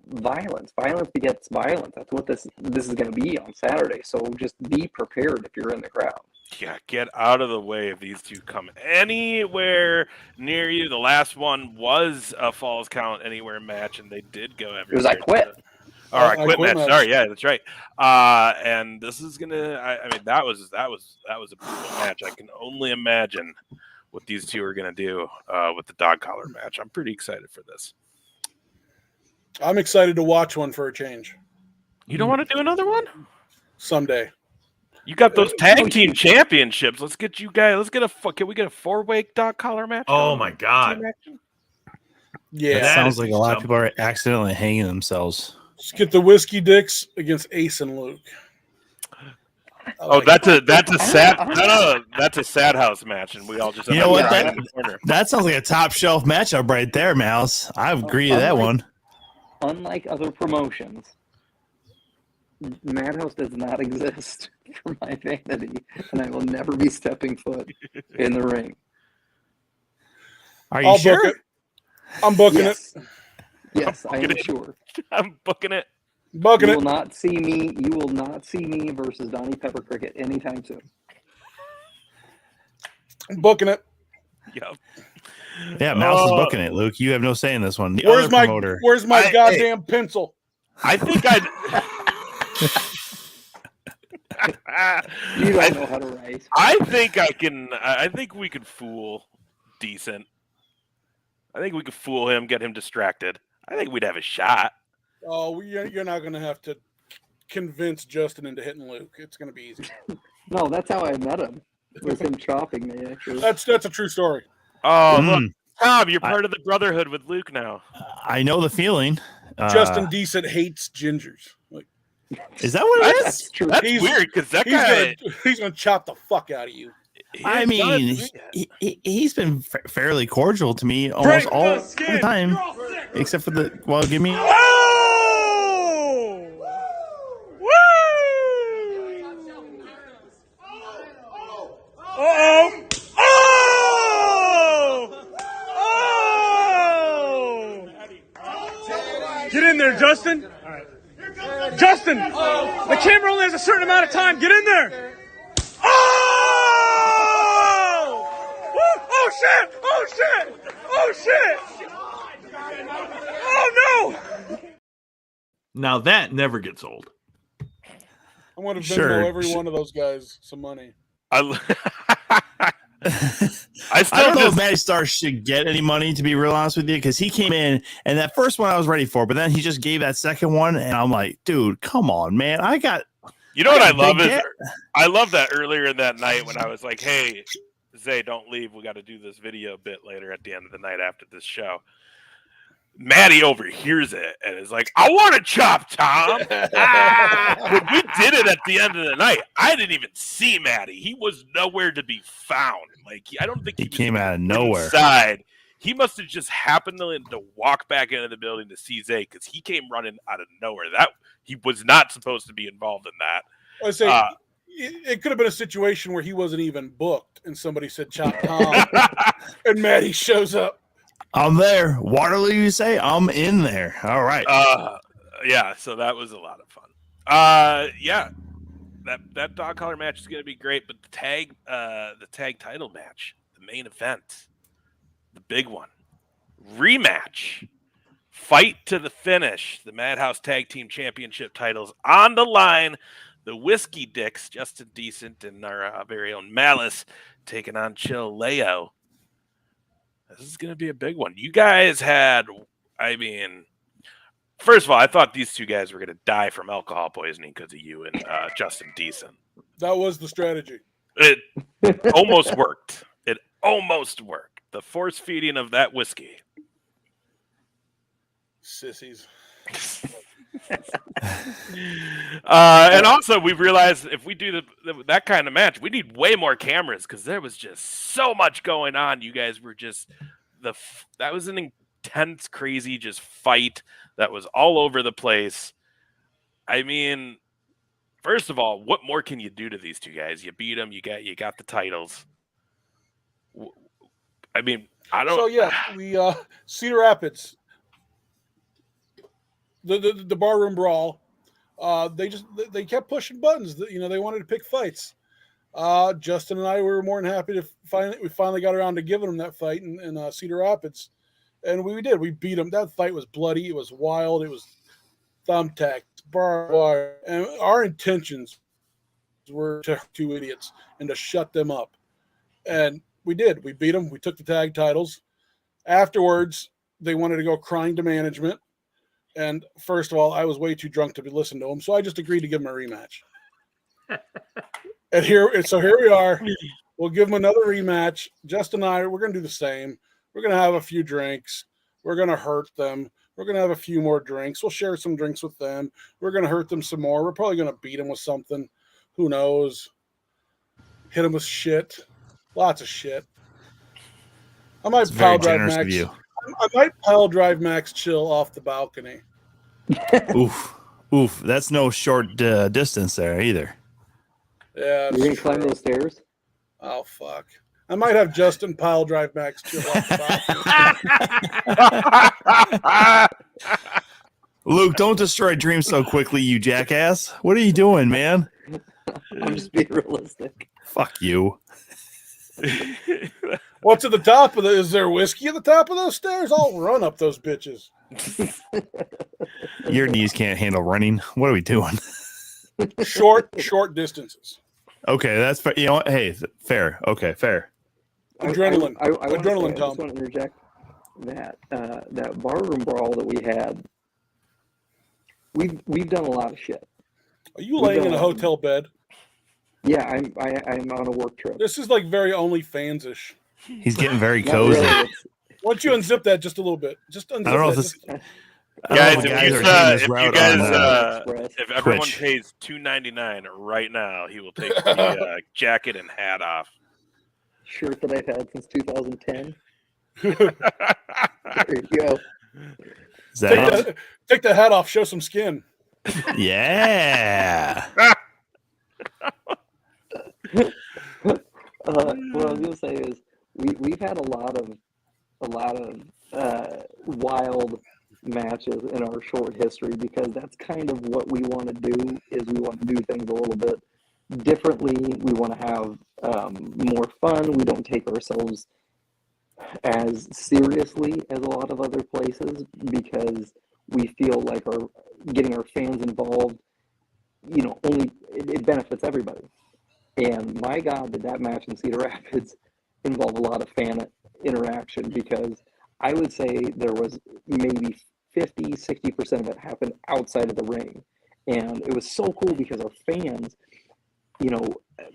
violence. Violence begets violence. That's what this is going to be on Saturday. So just be prepared if you're in the crowd. Yeah, get out of the way if these two come anywhere near you. The last one was a Falls Count Anywhere match, and they did go everywhere. It was I Quit. I Quit match. Sorry, yeah, that's right. And this is gonna. I mean, that was a brutal match. I can only imagine what these two are gonna do with the dog collar match. I'm pretty excited for this. I'm excited to watch one for a change. You don't want to do another one? Someday. You got those tag team championships. Let's get you guys. Can we get a 4-way dog collar match? Oh my god! Yeah, that sounds like a lot of people are accidentally hanging themselves. Let's get the Whiskey Dicks against Ace and Luke. That's a sad house match, and we all just that sounds like a top shelf matchup right there, Mouse. I agree to that one. Unlike other promotions, Madhouse does not exist for my vanity, and I will never be stepping foot in the ring. Are you sure? Book it. I'm booking it. Yes, I am sure. I'm booking it. Booking you it. Will not see me. You will not see me versus Donnie Pepper Cricket anytime soon. I'm booking it. Yep. Yeah, Mouse is booking it, Luke. You have no say in this one. Where's my goddamn pencil? I think you don't know how to write. I think we could fool Decent. I think we could fool him, get him distracted. I think we'd have a shot. Oh, you're not going to have to convince Justin into hitting Luke. It's going to be easy. No, that's how I met him. Was him chopping me, actually. That's a true story. Oh, look, Tom, you're part of the brotherhood with Luke now. I know the feeling. Justin Decent hates gingers. Is that what it is? That's weird because that guy he's gonna chop the fuck out of you. I mean, he's been fairly cordial to me almost all the time, except for give me. Get in there, Justin. Justin, the camera only has a certain amount of time. Get in there. Oh! shit! Oh shit! Oh shit! Oh no! Now that never gets old. I want to Venmo every one of those guys some money. I don't know if Matty Star should get any money, to be real honest with you, because he came in and that first one I was ready for, but then he just gave that second one, and I'm like, dude, come on, man. You know what I love is I love that earlier in that night when I was like, hey, Zay, don't leave. We got to do this video bit later at the end of the night after this show. Maddie overhears it and is like, I want to chop Tom. When we did it at the end of the night, I didn't even see Maddie. He was nowhere to be found. Like, I don't think he came out of nowhere. Inside. He must have just happened to walk back into the building to see Zay because he came running out of nowhere. He was not supposed to be involved in that. I say it could have been a situation where he wasn't even booked and somebody said chop Tom and Maddie shows up. I'm there. Waterloo, you say? I'm in there. All right. Yeah, so that was a lot of fun. Yeah. That dog collar match is going to be great, but the tag title match, the main event, the big one, rematch, fight to the finish, the Madhouse Tag Team Championship titles on the line. The Whiskey Dicks, Justin Decent and our very own Malice, taking on Chill Leo. This is going to be a big one. You guys had, first of all, I thought these two guys were going to die from alcohol poisoning because of you and Justin Decent. That was the strategy. It almost worked. It almost worked. The force feeding of that whiskey. Sissies. And also, we've realized if we do that kind of match, we need way more cameras because there was just so much going on. You guys were just that was an intense, crazy just fight that was all over the place. I mean, first of all, what more can you do to these two guys? You beat them. You got the titles. I mean, I don't. So yeah, we Cedar Rapids. The barroom brawl, they kept pushing buttons. They wanted to pick fights. Justin and I were more than happy to finally got around to giving them that fight in Cedar Rapids, and we did. We beat them. That fight was bloody. It was wild. It was thumbtack, barbed wire, and our intentions were to two idiots and to shut them up, and we did. We beat them. We took the tag titles. Afterwards, they wanted to go crying to management. And first of all, I was way too drunk to listen to him, so I just agreed to give him a rematch. So here we are. We'll give him another rematch. Justin and I, we're going to do the same. We're going to have a few drinks. We're going to hurt them. We're going to have a few more drinks. We'll share some drinks with them. We're going to hurt them some more. We're probably going to beat them with something. Who knows? Hit them with shit. Lots of shit. I might pile drive Max. I might pile drive Max Chill off the balcony. Oof. That's no short distance there either. You're Yeah. going to climb those stairs? Oh, fuck. I might have Justin pile drive Max Chill off the balcony. Luke, don't destroy dreams so quickly, you jackass. What are you doing, man? I'm just being realistic. Fuck you. What's at the top of is there whiskey at the top of those stairs? I'll run up those bitches. Your knees can't handle running. What are we doing? Short distances. Okay, that's fair. You know what? Hey, fair. Okay, fair. Adrenaline. Adrenaline, Tom. I just want to interject that barroom brawl that we had. We've done a lot of shit. Are you laying in a hotel bed? Yeah, I'm on a work trip. This is like very OnlyFans-ish. He's getting very cozy. Really. Why don't you unzip that just a little bit? Just unzip I don't know that. if this. Guys, if everyone Twitch. pays $2.99 right now, he will take the jacket and hat off. Shirt that I've had since 2010. There you go. Is that take the hat off. Show some skin. Yeah. What I was gonna say is we've had a lot of wild matches in our short history because that's kind of what we want to do. Is we want to do things a little bit differently. We want to have more fun. We don't take ourselves as seriously as a lot of other places because we feel like our getting our fans involved, only it benefits everybody. And my God, did that match in Cedar Rapids involve a lot of fan interaction, because I would say there was maybe 50-60% of it happened outside of the ring. And it was so cool because our fans,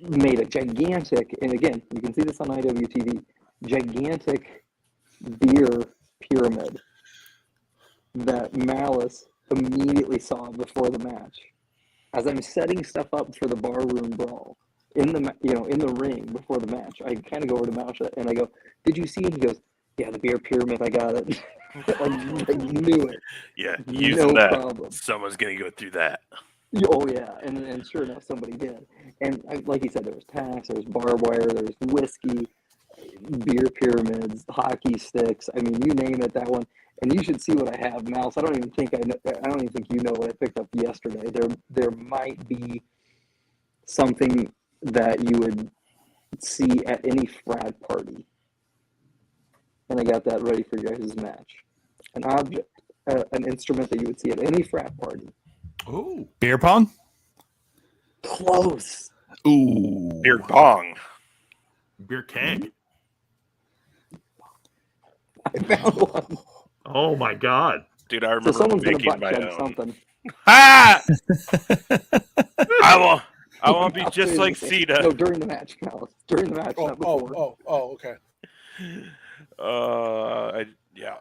made a gigantic, and again, you can see this on IWTV, gigantic beer pyramid that Malice immediately saw before the match. As I'm setting stuff up for the barroom brawl in the ring before the match, I kind of go over to Malice and I go, "Did you see it?" He goes, "Yeah, the beer pyramid, I got it." I knew it. Yeah, using no that, problem. Someone's gonna go through that. Oh yeah, and sure enough, somebody did. And like you said, there was tacks, there was barbed wire, there was whiskey, beer pyramids, hockey sticks. I mean, you name it, that one. And you should see what I have, Mouse. I don't even think you know what I picked up yesterday. There might be something that you would see at any frat party. And I got that ready for your guys' match. An object, an instrument that you would see at any frat party. Ooh. Beer pong? Close. Ooh. Beer bong. Beer keg. I found one. Oh my God. Dude, I So remember someone's gonna making butt my chug own. something. Ah! I won't be just like Cena. No, during the match, Malice. During the match, not before. Okay. Yeah.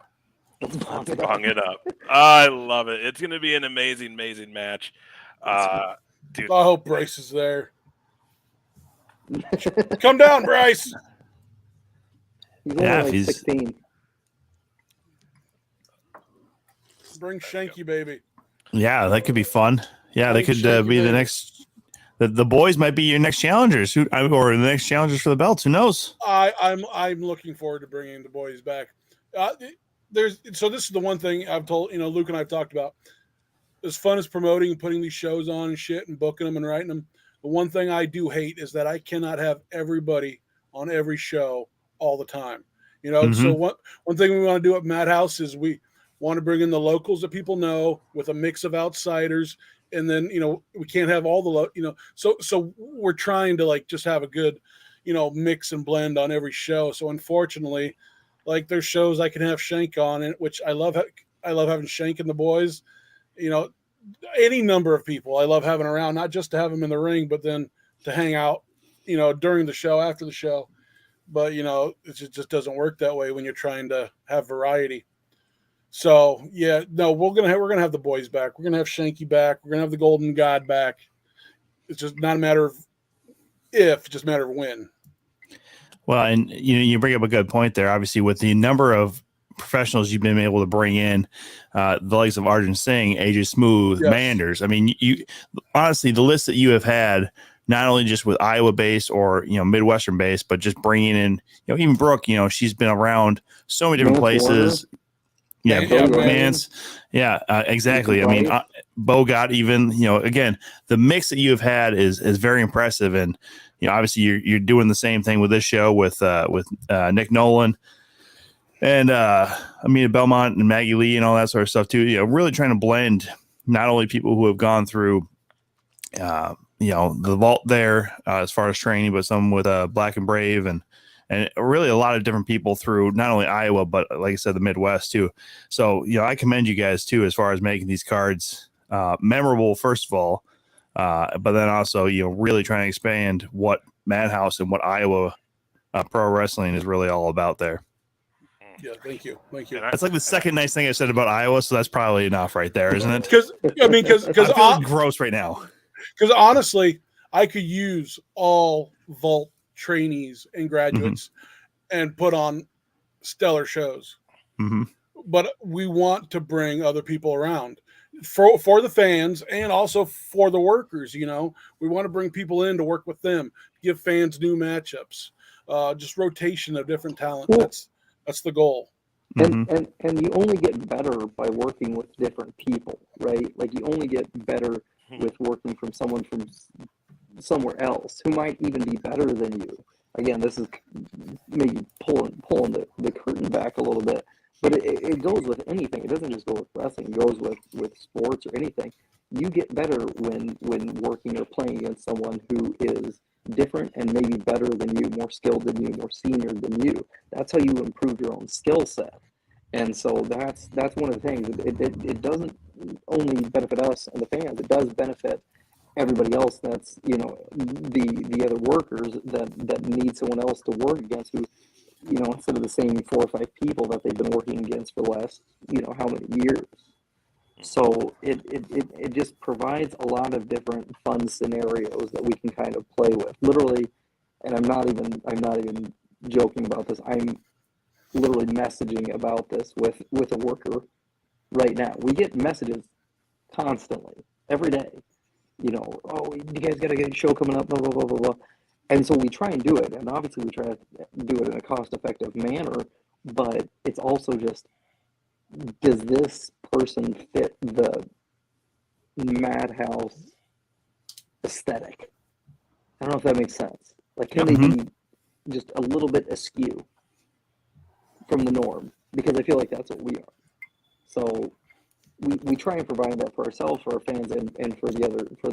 Let's bong Let's bong it up. I love it. It's gonna be an amazing match. Dude, I hope Bryce is there. Come down, Bryce. He's only like 16. Bring Shanky, baby. Yeah, that could be fun. Yeah, they could Shanky, be the baby. next. The boys might be your next challengers, or the next challengers for the belts. Who knows? I'm looking forward to bringing the boys back. This is the one thing I've told Luke and I've talked about. As fun as promoting and putting these shows on and shit and booking them and writing them, the one thing I do hate is that I cannot have everybody on every show all the time. So one thing we want to do at Madhouse is we want to bring in the locals that people know with a mix of outsiders. And then, we can't have all the, so we're trying to just have a good, mix and blend on every show. So unfortunately, there's shows I can have Shank on it, which I love having Shank and the boys, any number of people I love having around, not just to have them in the ring, but then to hang out, during the show, after the show. But, it just doesn't work that way when you're trying to have variety. So yeah, no, we're gonna have the boys back. We're gonna have Shanky back. We're gonna have the Golden God back. It's just not a matter of if, it's just a matter of when. Well, and you bring up a good point there. Obviously, with the number of professionals you've been able to bring in, the likes of Arjun Singh, AJ Smooth, Yes. Manders. I mean, you honestly, the list that you have had, not only just with Iowa based or Midwestern based, but just bringing in even Brooke. She's been around so many different places. Yeah, Mance. Yeah, exactly. I mean, Bogot. Even again, the mix that you have had is very impressive, and obviously you're doing the same thing with this show with Nick Nolan and Amina Belmont and Maggie Lee and all that sort of stuff too. Really trying to blend not only people who have gone through the vault there as far as training, but some with Black and Brave and really a lot of different people through not only Iowa, but like I said, the Midwest too. So, I commend you guys too, as far as making these cards memorable, first of all, but then also, really trying to expand what Madhouse and what Iowa pro wrestling is really all about there. Yeah, thank you. That's like the second nice thing I said about Iowa, so that's probably enough right there, isn't it? Because I'm feeling gross right now. Because honestly, I could use all vault trainees and graduates and put on stellar shows. But we want to bring other people around for the fans and also for the workers. We want to bring people in to work with them, give fans new matchups, just rotation of different talent. Well, that's the goal. And you only get better by working with different people, right? You only get better with working from someone from somewhere else who might even be better than you. again, this is maybe pulling the curtain back a little bit, but it goes with anything. It doesn't just go with wrestling. It goes with sports or anything. You get better when working or playing against someone who is different and maybe better than you, more skilled than you, more senior than you. That's how you improve your own skill set. And so that's one of the things. It doesn't only benefit us and the fans. It does benefit everybody else. That's the other workers that need someone else to work against. Who instead of the same 4 or 5 people that they've been working against for the last how many years. So it just provides a lot of different fun scenarios that we can kind of play with. Literally, and I'm not even joking about this. I'm literally messaging about this with a worker right now. We get messages constantly, every day. Oh, you guys got a show coming up, blah, blah, blah, blah, blah. And so we try and do it. And obviously we try to do it in a cost-effective manner. But it's also just, does this person fit the Madhouse aesthetic? I don't know if that makes sense. Like, can they be just a little bit askew from the norm? Because I feel like that's what we are. So we try and provide that for ourselves, for our fans, and for the other for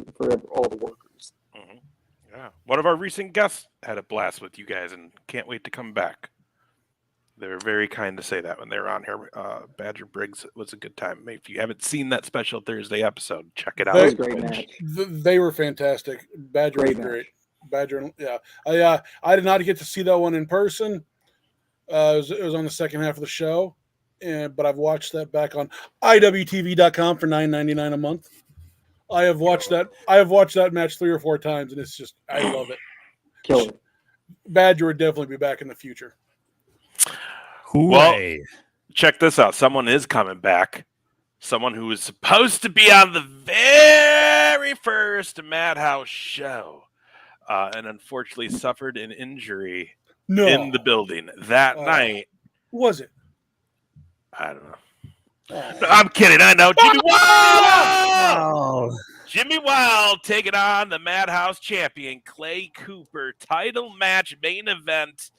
all the workers. Mm-hmm. Yeah, one of our recent guests had a blast with you guys, and can't wait to come back. They were very kind to say that when they were on here. Badger Briggs was a good time. If you haven't seen that special Thursday episode, check it out. That was a great match. They were fantastic. Badger was great. Badger, yeah. I did not get to see that one in person. It was on the second half of the show, but I've watched that back on IWTV.com for $9.99 a month. I have watched that match 3 or 4 times, and it's just, I love it. Killer. Badger would definitely be back in the future. Well, check this out. Someone is coming back. Someone who was supposed to be on the very first Madhouse show, and unfortunately suffered an injury in the building that night. Was it? I don't know. No, I'm kidding. I know. Jimmy Wild! Jimmy Wild taking on the Madhouse champion, Clay Cooper. Title match, main event.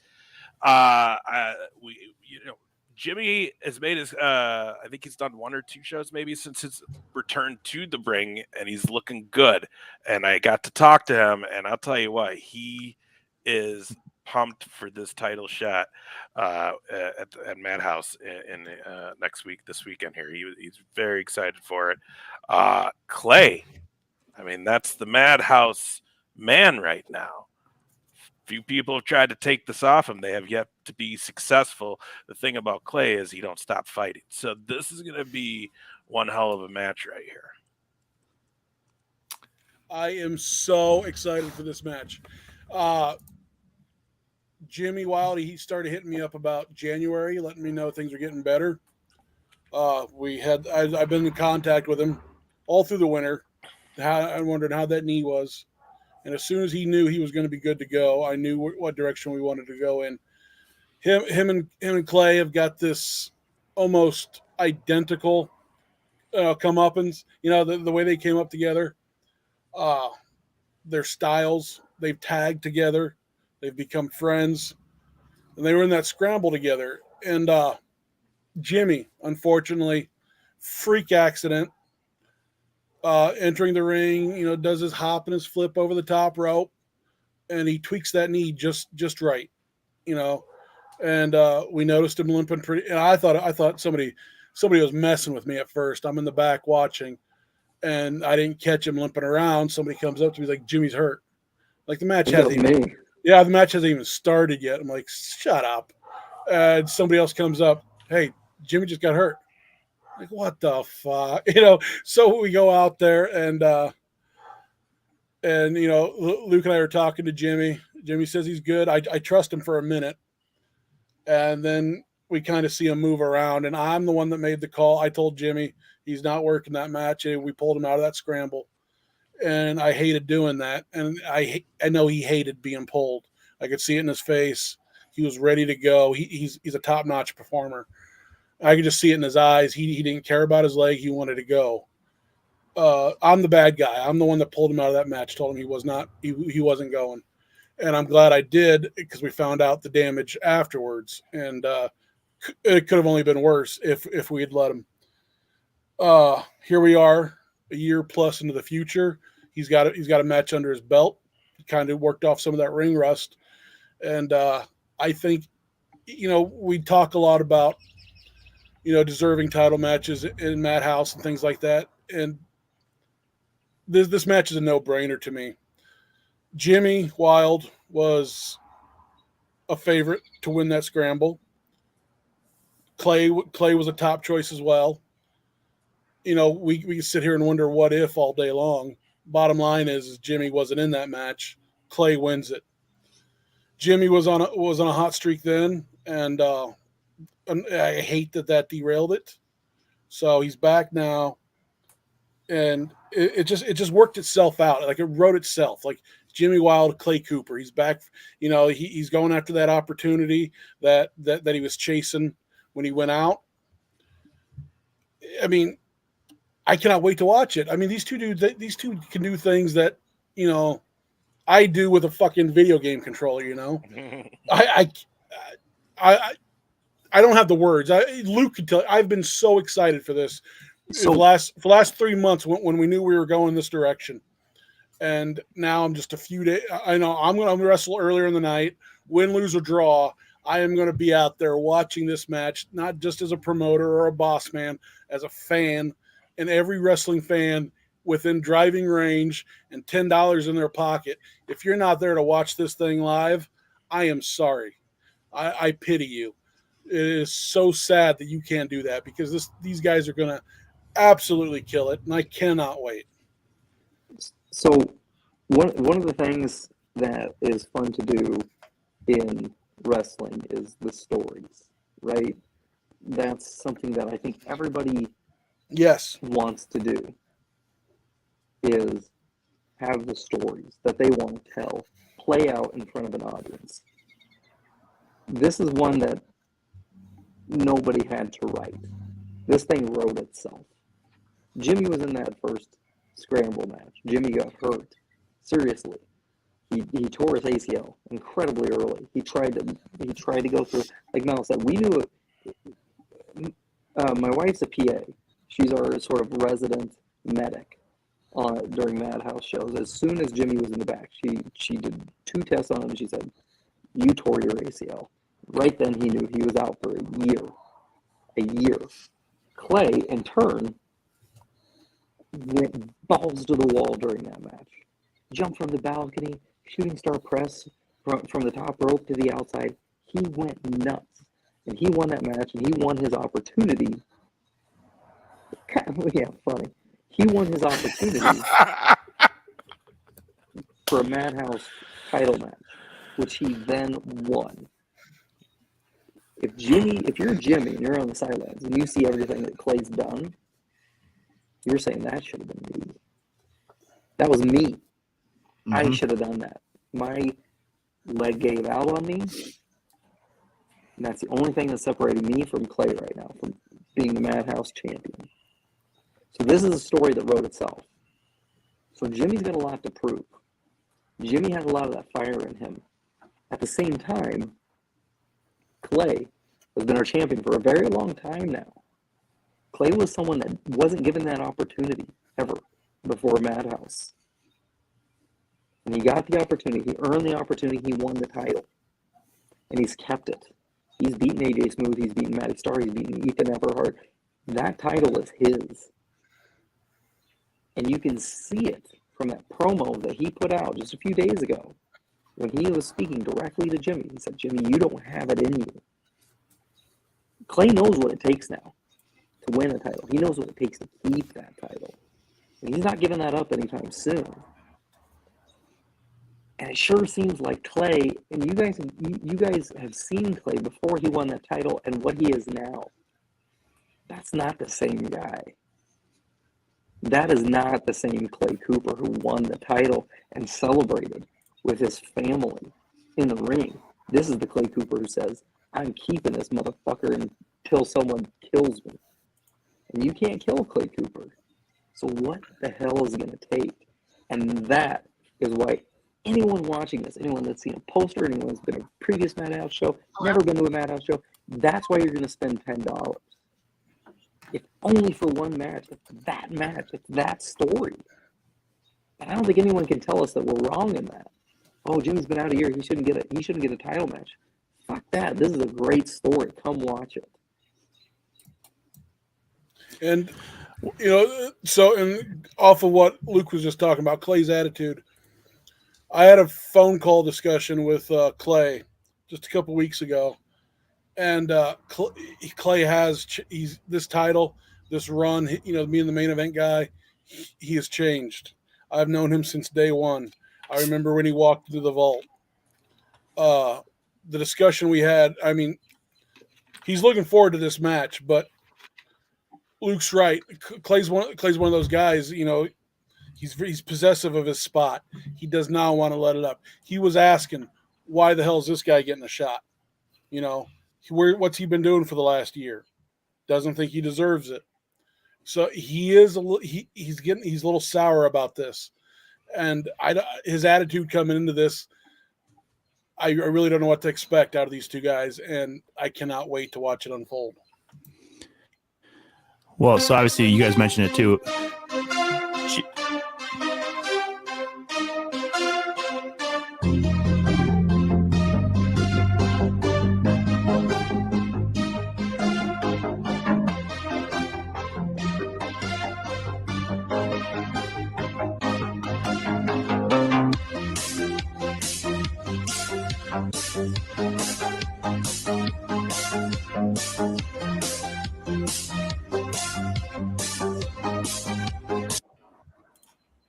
Jimmy has made his, I think he's done 1 or 2 shows maybe since his return to the ring, and he's looking good. And I got to talk to him, and I'll tell you what, he is pumped for this title shot at Madhouse in this weekend here. He's very excited for it. Clay, I mean, that's the Madhouse man right now. Few people have tried to take this off him. They have yet to be successful. The thing about Clay is he don't stop fighting. So this is going to be one hell of a match right here. I am so excited for this match. Jimmy Wild, he started hitting me up about January, letting me know things are getting better. I've been in contact with him all through the winter. I wondered how that knee was. And as soon as he knew he was going to be good to go, I knew what direction we wanted to go in. Him and Clay have got this almost identical comeuppance. The way they came up together, their styles. They've tagged together. They've become friends, and they were in that scramble together. And Jimmy, unfortunately, freak accident. Entering the ring, does his hop and his flip over the top rope, and he tweaks that knee just right, And we noticed him limping pretty. And I thought somebody was messing with me at first. I'm in the back watching, and I didn't catch him limping around. Somebody comes up to me like, "Jimmy's hurt." Like the match hasn't even started yet. I'm like, "Shut up!" And somebody else comes up, "Hey, Jimmy just got hurt." Like, what the fuck? So we go out there and Luke and I are talking to Jimmy. Jimmy says he's good. I trust him for a minute. And then we kind of see him move around, and I'm the one that made the call. I told Jimmy he's not working that match, and we pulled him out of that scramble. And I hated doing that. And I know he hated being pulled. I could see it in his face. He was ready to go. He's a top-notch performer. I could just see it in his eyes. He didn't care about his leg. He wanted to go. I'm the bad guy. I'm the one that pulled him out of that match, told him he wasn't going. And I'm glad I did, because we found out the damage afterwards, and it could have only been worse if we had let him. Here we are, a year plus into the future. He's got a match under his belt. He kind of worked off some of that ring rust, and I think, we talk a lot about, deserving title matches in Madhouse and things like that, and this match is a no-brainer to me. Jimmy Wild was a favorite to win that scramble. Clay was a top choice as well. We can sit here and wonder what if all day long. Bottom line is Jimmy wasn't in that match. Clay wins it. Jimmy was on a hot streak then, and I hate that derailed it. So he's back now, and it just worked itself out. Like, it wrote itself. Like, Jimmy Wild, Clay Cooper. He's back. He's going after that opportunity that he was chasing when he went out. I mean, I cannot wait to watch it. I mean, these two can do things that, I do with a fucking video game controller. I don't have the words. Luke can tell. I've been so excited for this for the last 3 months when we knew we were going this direction. And now I'm just a few days. I know I'm going to wrestle earlier in the night, win, lose, or draw. I am going to be out there watching this match, not just as a promoter or a boss man, as a fan. And every wrestling fan within driving range and $10 in their pocket, if you're not there to watch this thing live, I am sorry. I pity you. It is so sad that you can't do that, because these guys are going to absolutely kill it, and I cannot wait. So one of the things that is fun to do in wrestling is the stories, right? That's something that I think everybody wants to do, is have the stories that they want to tell play out in front of an audience. This is one that nobody had to write. This thing wrote itself. Jimmy was in that first scramble match. Jimmy got hurt. Seriously. He tore his ACL incredibly early. He tried to go through, like Mel said, we knew it. My wife's a PA. She's our sort of resident medic during Madhouse shows. As soon as Jimmy was in the back, she did 2 tests on him, and she said, "You tore your ACL." Right then he knew he was out for a year. A year. Clay, in turn, went balls to the wall during that match. Jumped from the balcony, shooting star press from the top rope to the outside. He went nuts. And he won that match, and he won his opportunity. Yeah, funny. He won his opportunity for a Madhouse title match, which he then won. If you're Jimmy and you're on the sidelines and you see everything that Clay's done, you're saying that should have been me. That was me. Mm-hmm. I should have done that. My leg gave out on me. And that's the only thing that's separating me from Clay right now, from being the Madhouse champion. So this is a story that wrote itself. So Jimmy's got a lot to prove. Jimmy has a lot of that fire in him. At the same time, Clay has been our champion for a very long time now. Clay was someone that wasn't given that opportunity ever before Madhouse. And he got the opportunity. He earned the opportunity. He won the title. And he's kept it. He's beaten AJ Smooth. He's beaten Matty Starr. He's beaten Ethan Everhart. That title is his. And you can see it from that promo that he put out just a few days ago when he was speaking directly to Jimmy. He said, "Jimmy, you don't have it in you." Clay knows what it takes now to win a title. He knows what it takes to keep that title. And he's not giving that up anytime soon. And it sure seems like Clay, and you guys have seen Clay before he won that title and what he is now. That's not the same guy. That is not the same Clay Cooper who won the title and celebrated with his family in the ring. This is the Clay Cooper who says, "I'm keeping this motherfucker until someone kills me." And you can't kill Clay Cooper. So what the hell is it going to take? And that is why anyone watching this, anyone that's seen a poster, anyone that's been to a previous Madhouse show, never been to a Madhouse show, that's why you're going to spend $10. If only for one match, it's that story. And I don't think anyone can tell us that we're wrong in that. Oh, Jimmy's been out a year. He shouldn't get a title match. Fuck that. This is a great story. Come watch it. And and off of what Luke was just talking about, Clay's attitude. I had a phone call discussion with Clay just a couple weeks ago, and Clay has he's this title, this run. Being the main event guy, he has changed. I've known him since day one. I remember when he walked into the vault. The discussion we had. I mean, he's looking forward to this match, but Luke's right. Clay's one of those guys. He's possessive of his spot. He does not want to let it up. He was asking, why the hell is this guy getting a shot? What's he been doing for the last year? Doesn't think he deserves it. So he's a little sour about this, and his attitude coming into this, I really don't know what to expect out of these two guys, and I cannot wait to watch it unfold. Well, so obviously you guys mentioned it too.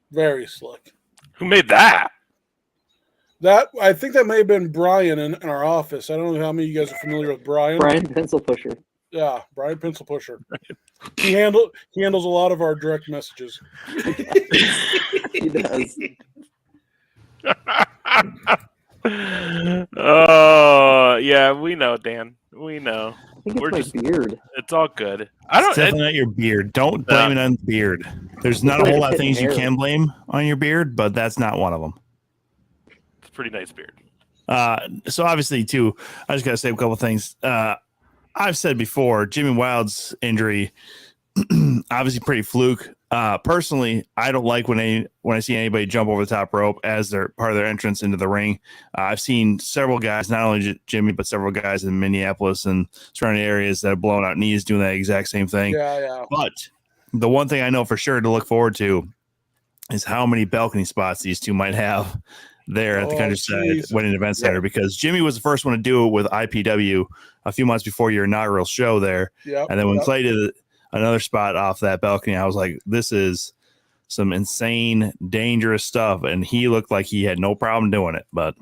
Very slick. Who made that? I think that may have been Brian in our office. I don't know how many of you guys are familiar with Brian. Brian Pencil Pusher. Yeah, Brian Pencil Pusher. He handles a lot of our direct messages. He does. Oh, yeah, we know, Dan. We know. I think it's my beard. It's all good. It's definitely not your beard. Don't blame it on the beard. There's not a whole lot of things you can blame on your beard, but that's not one of them. It's a pretty nice beard. So obviously, too, I just got to say a couple of things. I've said before, Jimmy Wild's injury, obviously pretty fluke. Personally, I don't like when I see anybody jump over the top rope as their part of their entrance into the ring. I've seen several guys, not only Jimmy, but several guys in Minneapolis and surrounding areas that have blown out knees doing that exact same thing. Yeah. But the one thing I know for sure to look forward to is how many balcony spots these two might have there at the Countryside Wedding Event Center, because Jimmy was the first one to do it with IPW a few months before your inaugural show there. And then when Clay did another spot off that balcony, I was like, this is some insane, dangerous stuff. And he looked like he had no problem doing it, but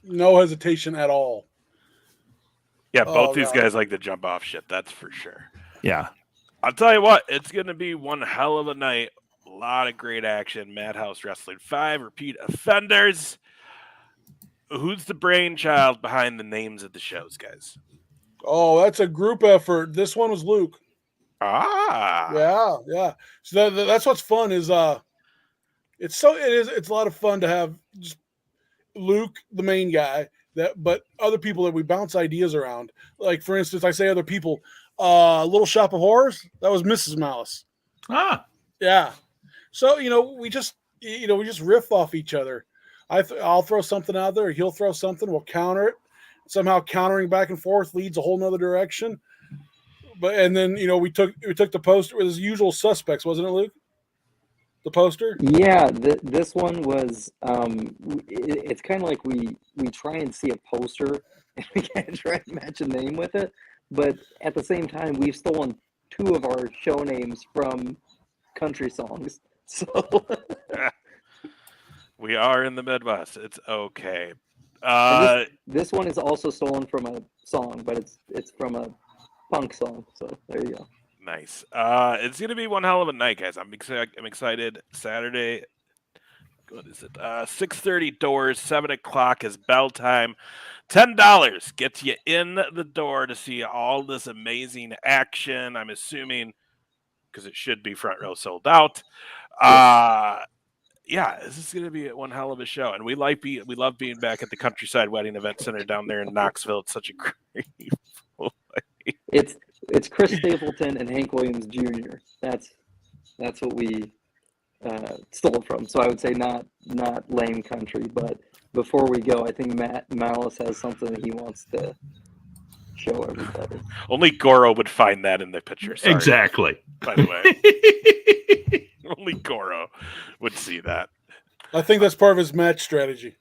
no hesitation at all. Yeah, both these guys like to jump off shit. That's for sure. Yeah. I'll tell you what, it's going to be one hell of a night. A lot of great action. Madhouse Wrestling 5, repeat offenders. Who's the brainchild behind the names of the shows, guys? Oh, that's a group effort. This one was Luke. Ah. Yeah. So that's what's fun is it's a lot of fun to have just Luke, the main guy, but other people that we bounce ideas around. Like, for instance, I say other people, Little Shop of Horrors, that was Mrs. Malice. Yeah. So, we just riff off each other. I'll throw something out there, he'll throw something, we'll counter it. Somehow countering back and forth leads a whole nother direction. And then we took the poster with his usual suspects, wasn't it, Luke? The poster? Yeah, this one was. It's kind of like we try and see a poster and we can't try and match a name with it, but at the same time, we've stolen two of our show names from country songs. So we are in the Midwest. It's okay. This one is also stolen from a song, but it's from a punk song. So there you go. Nice. It's gonna be one hell of a night, guys. I'm excited. Saturday. What is it? 6:30 doors. 7:00 is bell time. $10 gets you in the door to see all this amazing action. I'm assuming because it should be front row sold out. yeah, this is going to be one hell of a show, and we love being back at the Countryside Wedding Event Center down there in Knoxville. It's such a great It's Chris Stapleton and Hank Williams Jr. That's what we stole it from. So I would say not lame country. But before we go, I think Malice has something that he wants to show everybody. Only Goro would find that in the picture. Sorry, exactly. By the way, only Goro would see that. I think that's part of his match strategy.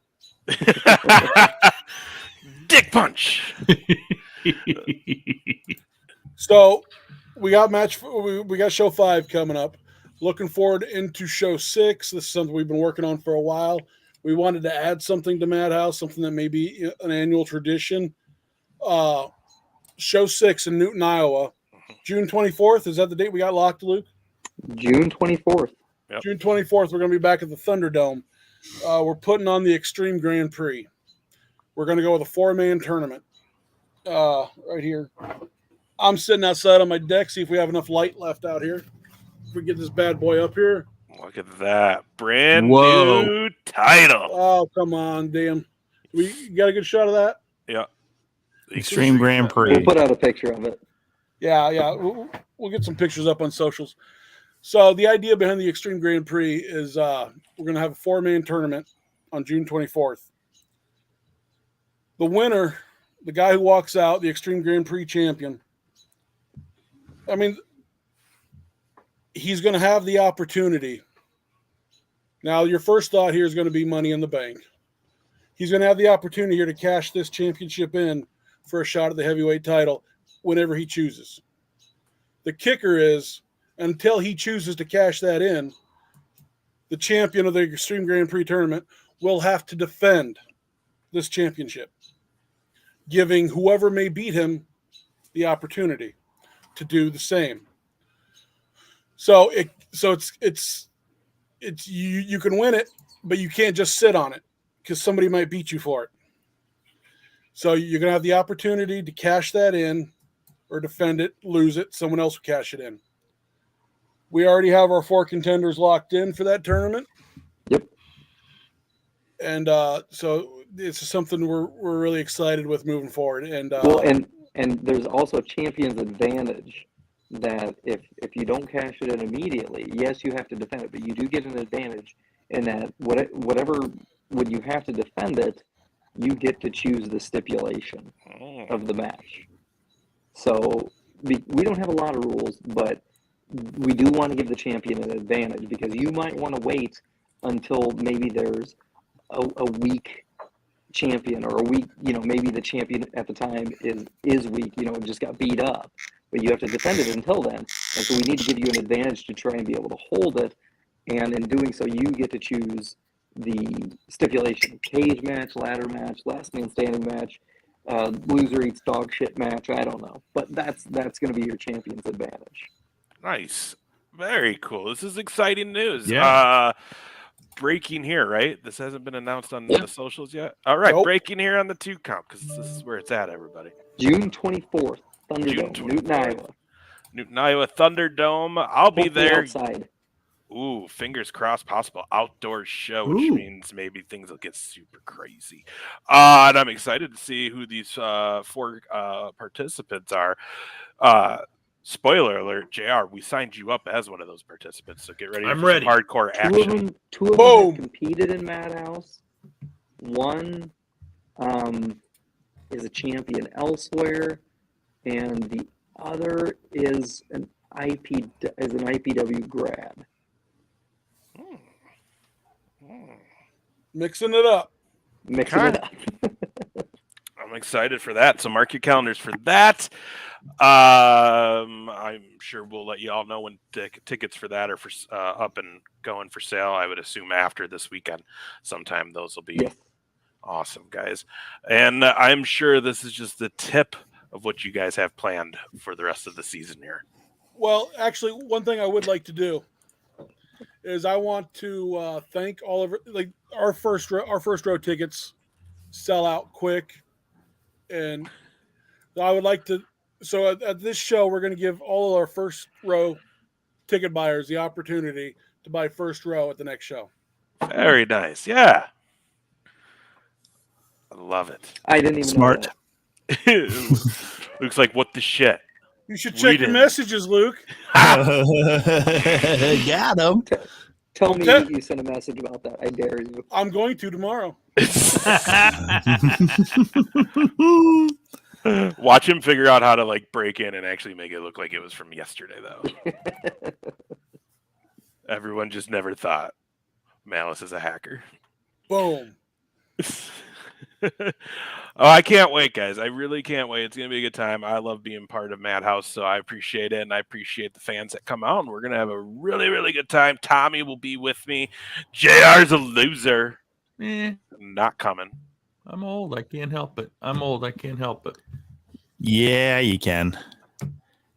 Dick punch. So we got we got show 5 coming up. Looking forward into show 6. This is something we've been working on for a while. We wanted to add something to Madhouse, something that may be an annual tradition. Show 6 in Newton, Iowa, June 24th. Is that the date we got locked, Luke? June 24th. Yep. June 24th, we're going to be back at the Thunderdome. We're putting on the Extreme Grand Prix. We're going to go with a 4-man tournament. Right here. I'm sitting outside on my deck, see if we have enough light left out here. If we get this bad boy up here. Look at that. Brand new title. Oh, come on, damn. You got a good shot of that? Yeah. Extreme Grand Prix. We'll put out a picture of it. Yeah. We'll get some pictures up on socials. So the idea behind the Extreme Grand Prix is we're going to have a 4-man tournament on June 24th. The winner, the guy who walks out, the Extreme Grand Prix champion, I mean, he's going to have the opportunity. Now, your first thought here is going to be Money in the Bank. He's going to have the opportunity here to cash this championship in for a shot at the heavyweight title whenever he chooses. The kicker is, until he chooses to cash that in, the champion of the Extreme Grand Prix tournament will have to defend this championship, giving whoever may beat him the opportunity to do the same. So it's you can win it, but you can't just sit on it because somebody might beat you for it. So you're going to have the opportunity to cash that in or defend it, lose it, someone else will cash it in. We already have our 4 contenders locked in for that tournament. Yep. And so it's something we're really excited with moving forward. And and there's also Champion's Advantage that if you don't cash it in immediately, yes, you have to defend it, but you do get an advantage in that when you have to defend it, you get to choose the stipulation of the match. So we don't have a lot of rules, but we do want to give the champion an advantage because you might want to wait until maybe there's a weak champion or a weak, maybe the champion at the time is weak, just got beat up, but you have to defend it until then. And so we need to give you an advantage to try and be able to hold it. And in doing so, you get to choose the stipulation: cage match, ladder match, last man standing match, loser eats dog shit match. I don't know, but that's going to be your champion's advantage. Nice. Very cool. This is exciting news. Yeah. Breaking here, right? This hasn't been announced on the socials yet. All right, breaking here on the 2 count because this is where it's at, everybody. June 24th, Thunderdome, Newton, Iowa. Newton, Iowa, Thunderdome. I'll be there. Outside. Ooh, fingers crossed, possible outdoor show, which means maybe things will get super crazy. And I'm excited to see who these 4 participants are. Spoiler alert, JR, we signed you up as one of those participants, so get ready for some hardcore action. Two of them have competed in Madhouse. One is a champion elsewhere, and the other is an IPW grad. Mixing it up. I'm excited for that. So mark your calendars for that. I'm sure we'll let you all know when tickets for that are up and going for sale. I would assume after this weekend sometime those will be awesome, guys. And I'm sure this is just the tip of what you guys have planned for the rest of the season here. Well, actually, one thing I would like to do is I want to thank all of our first row tickets sell out quick, and I would like to. So at this show, we're going to give all of our first row ticket buyers the opportunity to buy first row at the next show. Very nice. Yeah. I love it. I didn't even Smart. know that. Looks like what the shit. You should check your messages, Luke. Got him. Tell me that you sent a message about that. I dare you. I'm going to tomorrow. Watch him figure out how to like break in and actually make it look like it was from yesterday, though. Everyone just never thought Malice is a hacker. Boom. Oh, I can't wait, guys. I really can't wait. It's going to be a good time. I love being part of Madhouse, so I appreciate it, and I appreciate the fans that come out, and we're going to have a really, really good time. Tommy will be with me. JR's a loser. Not coming. I'm old. I can't help it. I'm old. I can't help it. Yeah, you can.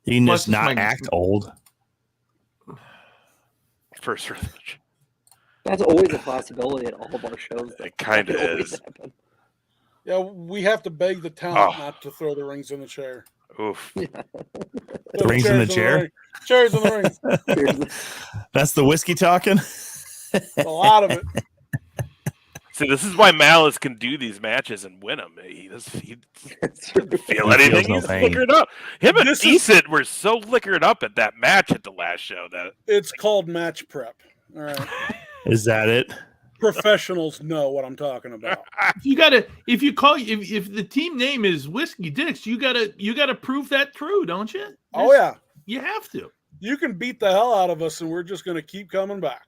You can Plus, just not act old. First religion. That's always a possibility at all of our shows. It kind of is. Happen. Yeah, we have to beg the talent not to throw the rings in the chair. Oof. The rings in the chair? Chairs in the ring. That's the whiskey talking? A lot of it. See, this is why Malice can do these matches and win them. He doesn't feel anything. No He's pain. liquored up. Him and Decent were so liquored up at that match at the last show that it's called match prep. All right. Is that it? Professionals know what I'm talking about. If the team name is Whiskey Dicks, you gotta prove that true, don't you? Oh yeah, you have to. You can beat the hell out of us, and we're just gonna keep coming back.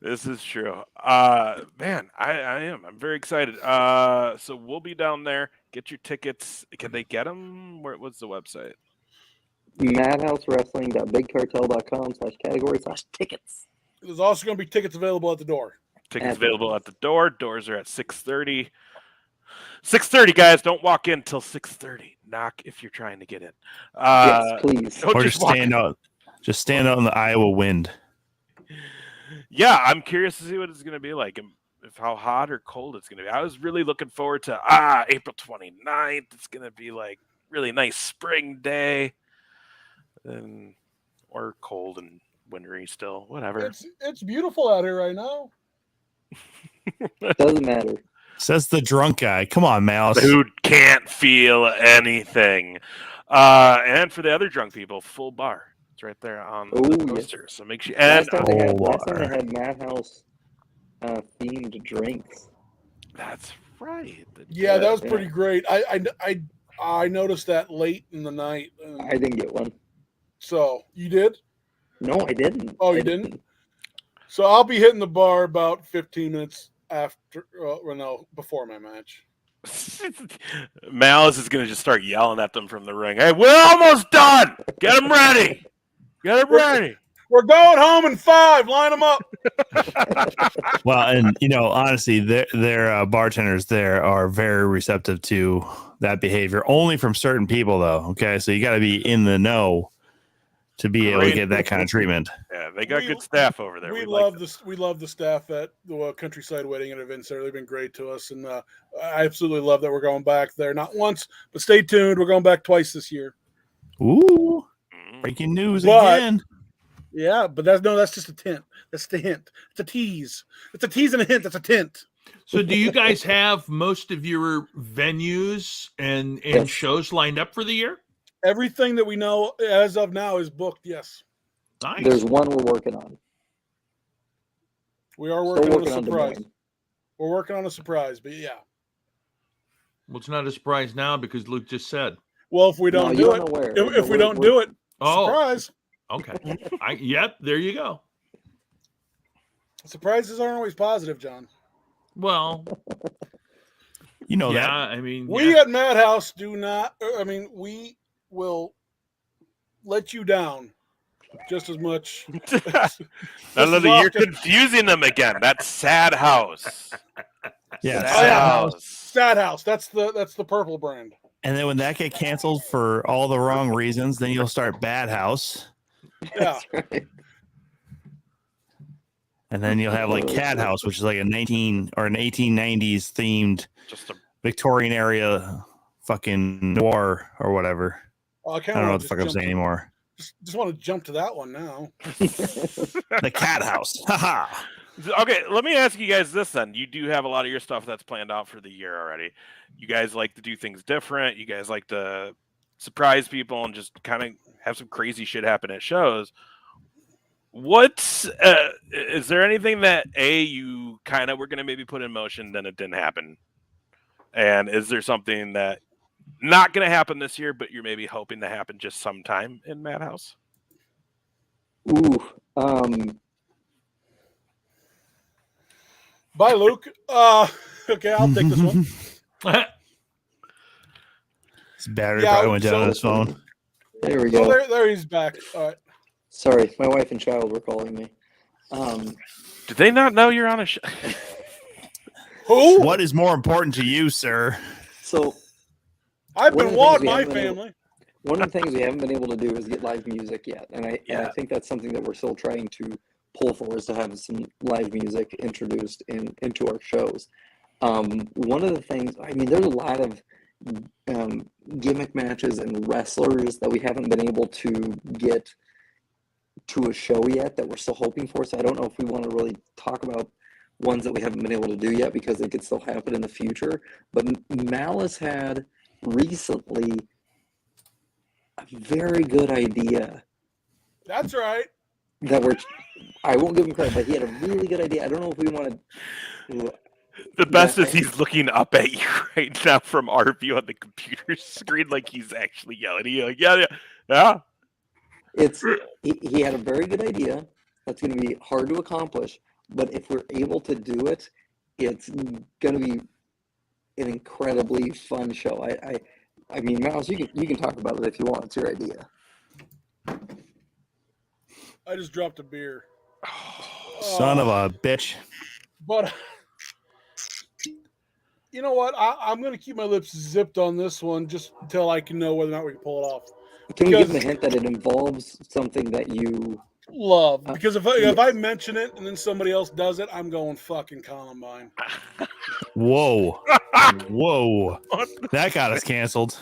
This is true. Man, I am. I'm very excited. So we'll be down there. Get your tickets. Can they get them? What's the website? madhousewrestling.bigcartel.com/category/tickets. There's also going to be tickets available at the door. Tickets available at the door. Doors are at 6:30. 6:30, guys. Don't walk in till 6:30. Knock if you're trying to get in. Yes, please. Or just stand out. Just stand out in the Iowa wind. Yeah, I'm curious to see what it's going to be like and if how hot or cold it's going to be. I was really looking forward to April 29th. It's going to be like really nice spring day, or cold and wintry still. Whatever. It's beautiful out here right now. Doesn't matter. Says the drunk guy. Come on, Mouse. Dude can't feel anything. And for the other drunk people, full bar. It's right there on the poster. Yes. So make sure. And last time they had Madhouse themed drinks. That's right. Yeah, that was pretty great. I noticed that late in the night. I didn't get one. So you did? No, I didn't. Oh, you didn't? So I'll be hitting the bar about 15 minutes after, before my match. Malice is going to just start yelling at them from the ring. Hey, we're almost done. Get them ready. Get them ready. We're going home in 5. Line them up. Well, and honestly, their bartenders there are very receptive to that behavior. Only from certain people, though. Okay, so you got to be in the know to be able to get that kind of treatment. Yeah, they got good staff over there. We love the staff at the Countryside Wedding and Events. They've been great to us, and I absolutely love that we're going back there. Not once, but stay tuned. We're going back twice this year. Ooh, breaking news again. Yeah, but that's just a hint. That's the hint. It's a tease. It's a tease and a hint. That's a tint. So do you guys have most of your venues and shows lined up for the year? Everything that we know as of now is booked, yes. Nice. There's one we're working on. We are working on a surprise. We're working on a surprise, but yeah. Well, it's not a surprise now because Luke just said. Well, if we don't do it, if we don't do it, surprise. Okay. Yep, there you go. Surprises aren't always positive, John. Well, that. I mean, we at Madhouse do not. I mean, we will let you down just as much. You're confusing them again. That's Sad House. Yeah, Sad House. That's the purple brand. And then when that get canceled for all the wrong reasons, then you'll start Bad House. Yeah. Right. And then you'll have like Cat House, which is like an 1890s themed, just a Victorian area fucking noir or whatever. I don't know what the fuck I'm saying anymore. Just want to jump to that one now. The cat house. Haha. Okay, let me ask you guys this then. You do have a lot of your stuff that's planned out for the year already. You guys like to do things different. You guys like to surprise people and just kind of have some crazy shit happen at shows. What's is there anything that you kind of were going to maybe put in motion, then it didn't happen? And is there something that not going to happen this year, but you're maybe hoping to happen just sometime in Madhouse? Ooh, Bye, Luke. Okay, I'll take this one. His battery probably went down on his phone. There we go. Oh, there he's back. All right. Sorry, my wife and child were calling me. Did they not know you're on a show? Who? What is more important to you, sir? So, I've been with my family. One of the things we haven't been able to do is get live music yet, and I think that's something that we're still trying to pull for, is to have some live music introduced into our shows. One of the things, I mean, there's a lot of gimmick matches and wrestlers that we haven't been able to get to a show yet that we're still hoping for. So I don't know if we want to really talk about ones that we haven't been able to do yet, because they could still happen in the future. But Malice had recently a very good idea. That's right. I won't give him credit, but he had a really good idea. I don't know if we want to. The best is he's looking up at you right now from our view on the computer screen, like he's actually yelling at you. Like, yeah. He had a very good idea that's going to be hard to accomplish, but if we're able to do it, it's going to be an incredibly fun show. I mean, Mouse, you can talk about it if you want. It's your idea. I just dropped a beer. Son of a bitch. But you know what? I'm going to keep my lips zipped on this one just until I can know whether or not we can pull it off. Can you give them a hint that it involves something that you love? Because if I mention it and then somebody else does it, I'm going fucking Columbine. Whoa. Whoa. That got us canceled.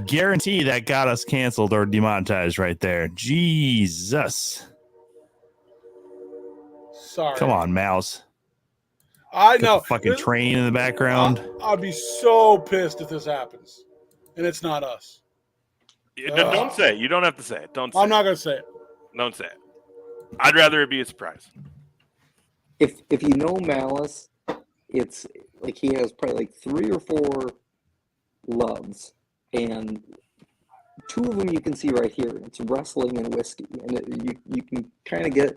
Guarantee that got us canceled or demonetized right there. Jesus. Sorry. Come on, Mouse. I know. Fucking train in the background. I'd be so pissed if this happens. And it's not us. Don't say it. You don't have to say it. Don't say I'm not going to say it. Don't say it. I'd rather it be a surprise. If you know Malice, it's like he has probably like 3 or 4 loves. And 2 of them you can see right here. It's wrestling and whiskey. And you can kind of get,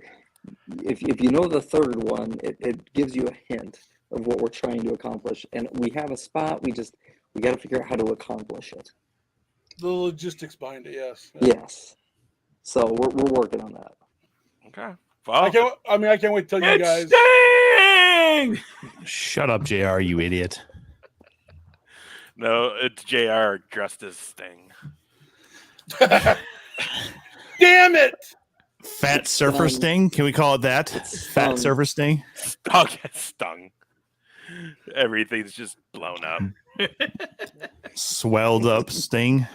if you know the third one, it gives you a hint of what we're trying to accomplish. And we have a spot, we got to figure out how to accomplish it. The logistics behind it, yes. Yes. So we're working on that. Okay. Well, I can't wait to tell you guys. Sting! Shut up, JR, you idiot. No, it's JR dressed as Sting. Damn it! Fat Surfer Sting? Can we call it that? Fat Surfer Sting? Stung. Everything's just blown up. Swelled up Sting.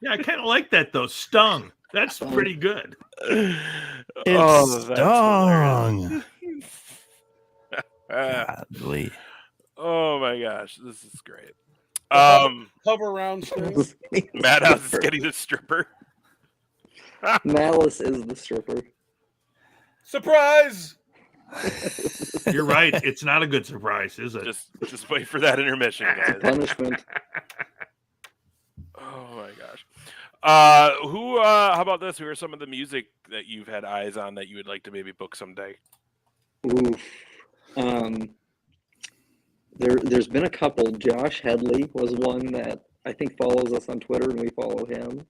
Yeah, I kind of like that though. Stung. That's pretty good. It's stung. Godly. Oh my gosh, this is great. Hover around Sting. Madhouse is getting a stripper. Malice is the stripper. Surprise! You're right. It's not a good surprise, is it? Just wait for that intermission, guys. Punishment. Oh my gosh. How about this? Who are some of the music that you've had eyes on that you would like to maybe book someday? Oof. There's been a couple. Josh Headley was one that I think follows us on Twitter, and we follow him.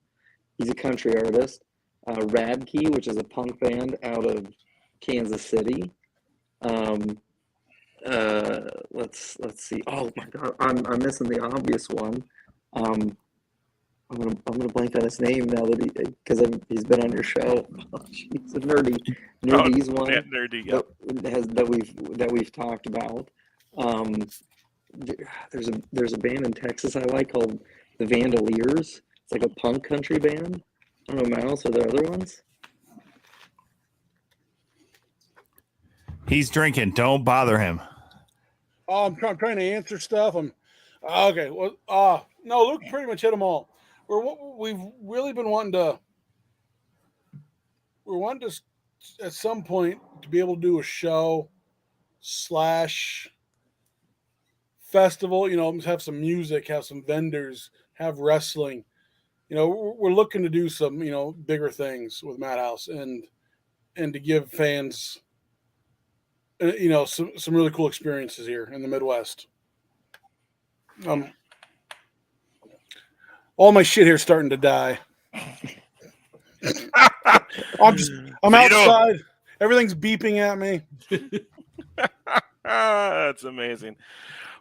He's a country artist. Radkey, which is a punk band out of Kansas City. Let's see. Oh my God, I'm missing the obvious one. I'm gonna blank on his name now that he's been on your show. Oh, geez, Nerdy's one. Yeah, Nerdy. Yep. that we've talked about. There's a band in Texas I like called the Vandaliers. It's like a punk country band. I don't know, Mouse, are there other ones? He's drinking. Don't bother him. Oh, I'm trying to answer stuff. Okay. Well, no, Luke pretty much hit them all. We've really been wanting to. We're wanting to, at some point, to be able to do a show / festival. Have some music, have some vendors, have wrestling. We're looking to do some bigger things with Madhouse and to give fans some really cool experiences here in the Midwest. All my shit here is starting to die. I'm outside. Everything's beeping at me. That's amazing.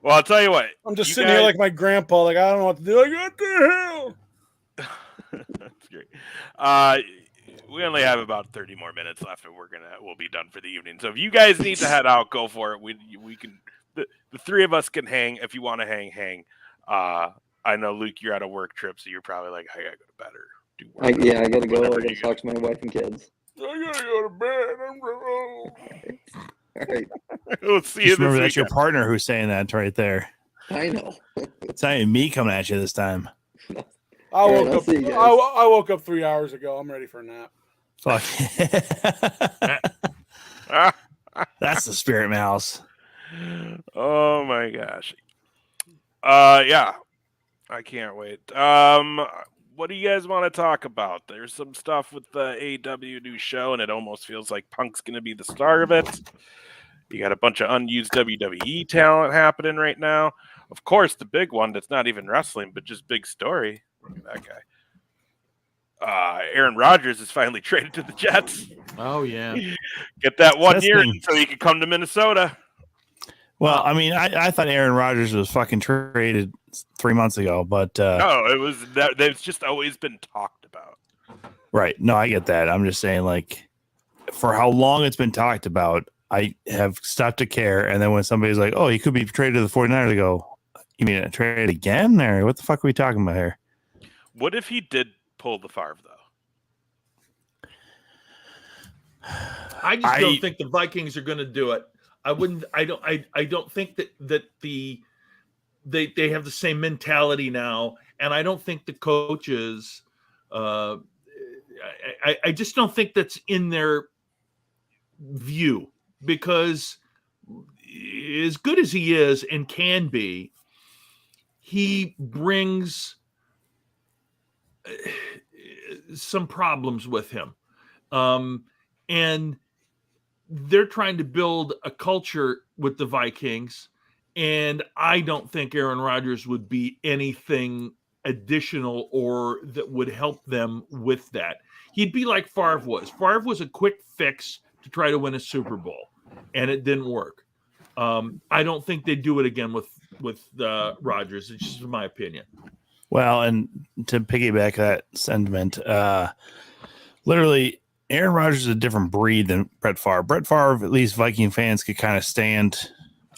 Well, I'll tell you what. I'm just sitting here like my grandpa. Like, I don't know what to do. Like, what the hell? That's great. We only have about 30 more minutes left, and we'll be done for the evening. So if you guys need to head out, go for it. We can. The three of us can hang. If you want to hang. I know, Luke, you're on a work trip, so you're probably like, I gotta go to bed or do work. I gotta go. I gotta talk to my wife and kids. I gotta go to bed. All right. We'll see you. Remember, that's your partner who's saying that right there. I know. It's not even me coming at you this time. I woke up 3 hours ago. I'm ready for a nap. Fuck. That's the spirit, Mouse. Oh my gosh. Yeah. I can't wait. What do you guys want to talk about? There's some stuff with the AEW new show, and it almost feels like Punk's going to be the star of it. You got a bunch of unused WWE talent happening right now. Of course, the big one that's not even wrestling, but just big story. Look at that guy. Aaron Rodgers is finally traded to the Jets. Oh, yeah. Get that 1 year so he can come to Minnesota. Well, I mean, I thought Aaron Rodgers was fucking traded 3 months ago, but no, it was that. They've just always been talked about. Right. No, I get that. I'm just saying, like, for how long it's been talked about, I have stopped to care. And then when somebody's like, "Oh, he could be traded to the 49ers," I go, "You mean a trade again? Or what the fuck are we talking about here?" What if he did pull the Favre though? I just don't think the Vikings are going to do it. I don't think that they have the same mentality now, and I don't think the coaches. I just don't think that's in their view, because as good as he is and can be, he brings some problems with him, and they're trying to build a culture with the Vikings, and I don't think Aaron Rodgers would be anything additional or that would help them with that. He'd be like Favre was. Favre was a quick fix to try to win a Super Bowl, and it didn't work. I don't think they'd do it again with Rodgers. It's just my opinion. Well, and to piggyback that sentiment, literally, Aaron Rodgers is a different breed than Brett Favre. Brett Favre, at least Viking fans could kind of stand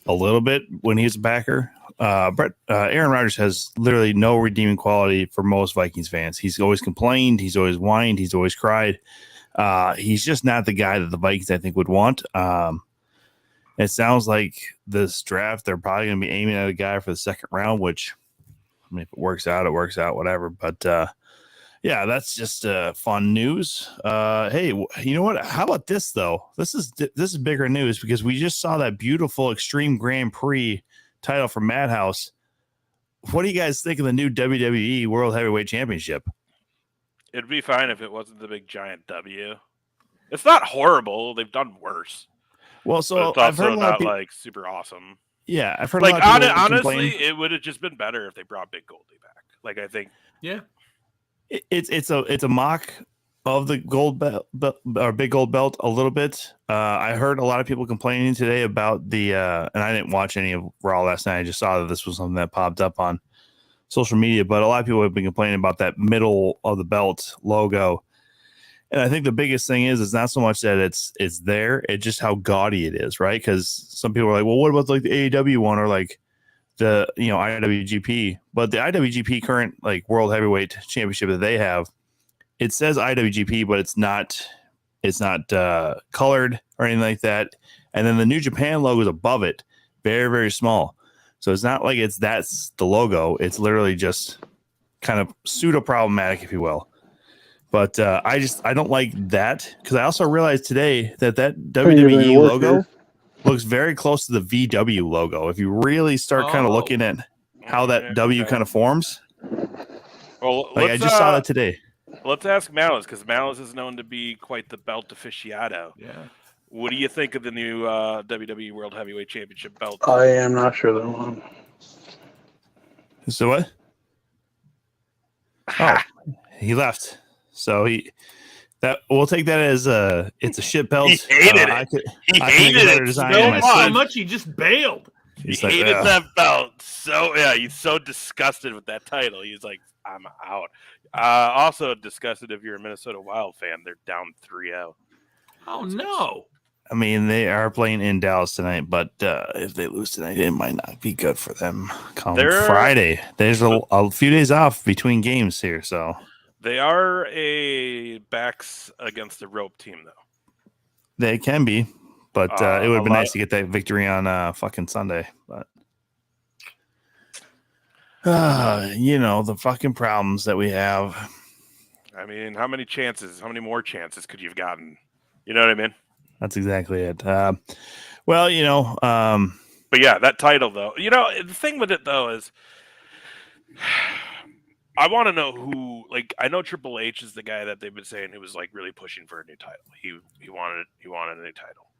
a little bit when he's a backer. Aaron Rodgers has literally no redeeming quality for most Vikings fans. He's always complained. He's always whined. He's always cried. He's just not the guy that the Vikings, I think, would want. It sounds like this draft, they're probably going to be aiming at a guy for the second round, which, I mean, if it works out, whatever. But, yeah, that's just fun news. Hey, you know what? How about this though? This is bigger news because we just saw that beautiful Extreme Grand Prix title from Madhouse. What do you guys think of the new WWE World Heavyweight Championship? It'd be fine if it wasn't the big giant W. It's not horrible. They've done worse. Well, so it's also not like super awesome. Yeah, I've heard like a lot of people honestly, complain. it would have just been better if they brought Big Goldie back. Like I think, yeah. It's a mock of the gold belt or big gold belt a little bit. I heard a lot of people complaining today about the and I didn't watch any of Raw last night. I just saw that this was something that popped up on social media, but a lot of people have been complaining about that middle of the belt logo. And I think the biggest thing is it's not so much that it's there, it's just how gaudy it is, right? Because some people are like, well, what about like the AEW one or like IWGP, but the IWGP current like World Heavyweight Championship that they have, it says IWGP, but it's not colored or anything like that. And then the New Japan logo is above it, very, very small. So it's not like that's the logo. It's literally just kind of pseudo problematic, if you will. But I don't like that, because I also realized today that WWE logo looks very close to the VW logo. If you really start kind of looking at how that W kind of forms. Well, I just saw that today. Let's ask Malice, because Malice is known to be quite the belt aficionado. Yeah. What do you think of the new WWE World Heavyweight Championship belt? I am not sure that one. So what? Oh, he left. So we'll take that as it's a shit belt. He hated it. He hated it so much he just bailed. He hated that belt. So he's so disgusted with that title. He's like, I'm out. Also disgusted if you're a Minnesota Wild fan. They're down 3-0. Oh no. I mean, they are playing in Dallas tonight, but if they lose tonight, it might not be good for them. Come Friday, there's a few days off between games here, so they are a backs against the rope team, though. They can be, but it would have been nice to get that victory on fucking Sunday. But the fucking problems that we have. I mean, how many more chances could you have gotten? You know what I mean? That's exactly it. But yeah, that title though. The thing with it though is, I want to know who. Like, I know Triple H is the guy that they've been saying who was like really pushing for a new title. He wanted a new title.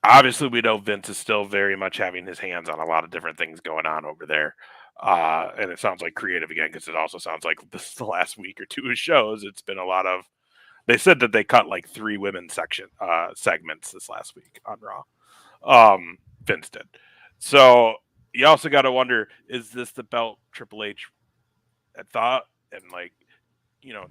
Obviously, we know Vince is still very much having his hands on a lot of different things going on over there. And it sounds like creative again, because it also sounds like this is the last week or two of shows. It's been a lot of. They said that they cut like 3 women's segments this last week on Raw. Vince did. So you also got to wonder, is this the belt Triple H had thought and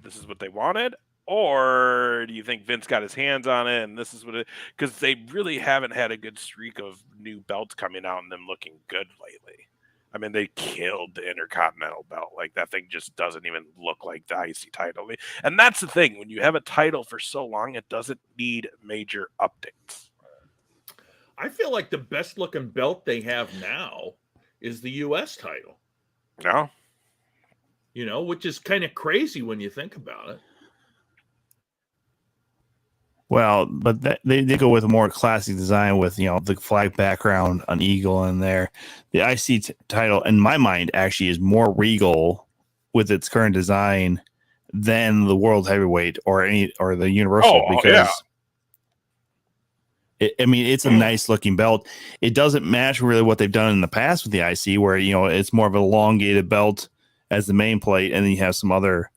this is what they wanted? Or do you think Vince got his hands on it and this is what it, because they really haven't had a good streak of new belts coming out and them looking good lately. I mean, they killed the Intercontinental belt. Like, that thing just doesn't even look like the IC title. And that's the thing. When you have a title for so long, it doesn't need major updates. I feel like the best looking belt they have now is the U.S. title. No. Which is kind of crazy when you think about it. Well, but they go with a more classic design with, the flag background, an eagle in there. The IC title, in my mind, actually is more regal with its current design than the World Heavyweight or the Universal, because it's a nice looking belt. It doesn't match really what they've done in the past with the IC, where, it's more of an elongated belt as the main plate, and then you have some other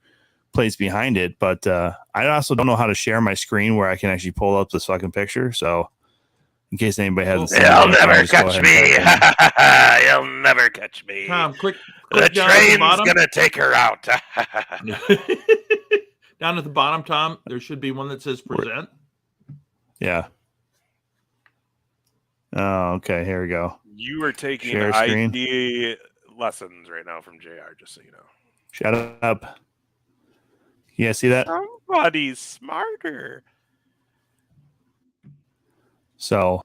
plates behind it. But I also don't know how to share my screen where I can actually pull up this fucking picture. So in case anybody hasn't seen You'll never catch me. You'll never catch me. Tom, click the train's gonna take her out. Down at the bottom, Tom, there should be one that says present. Yeah. Oh, okay. Here we go. You are taking share ID lessons right now from JR, just so you know. Shut up. You guys see that? Somebody's smarter. So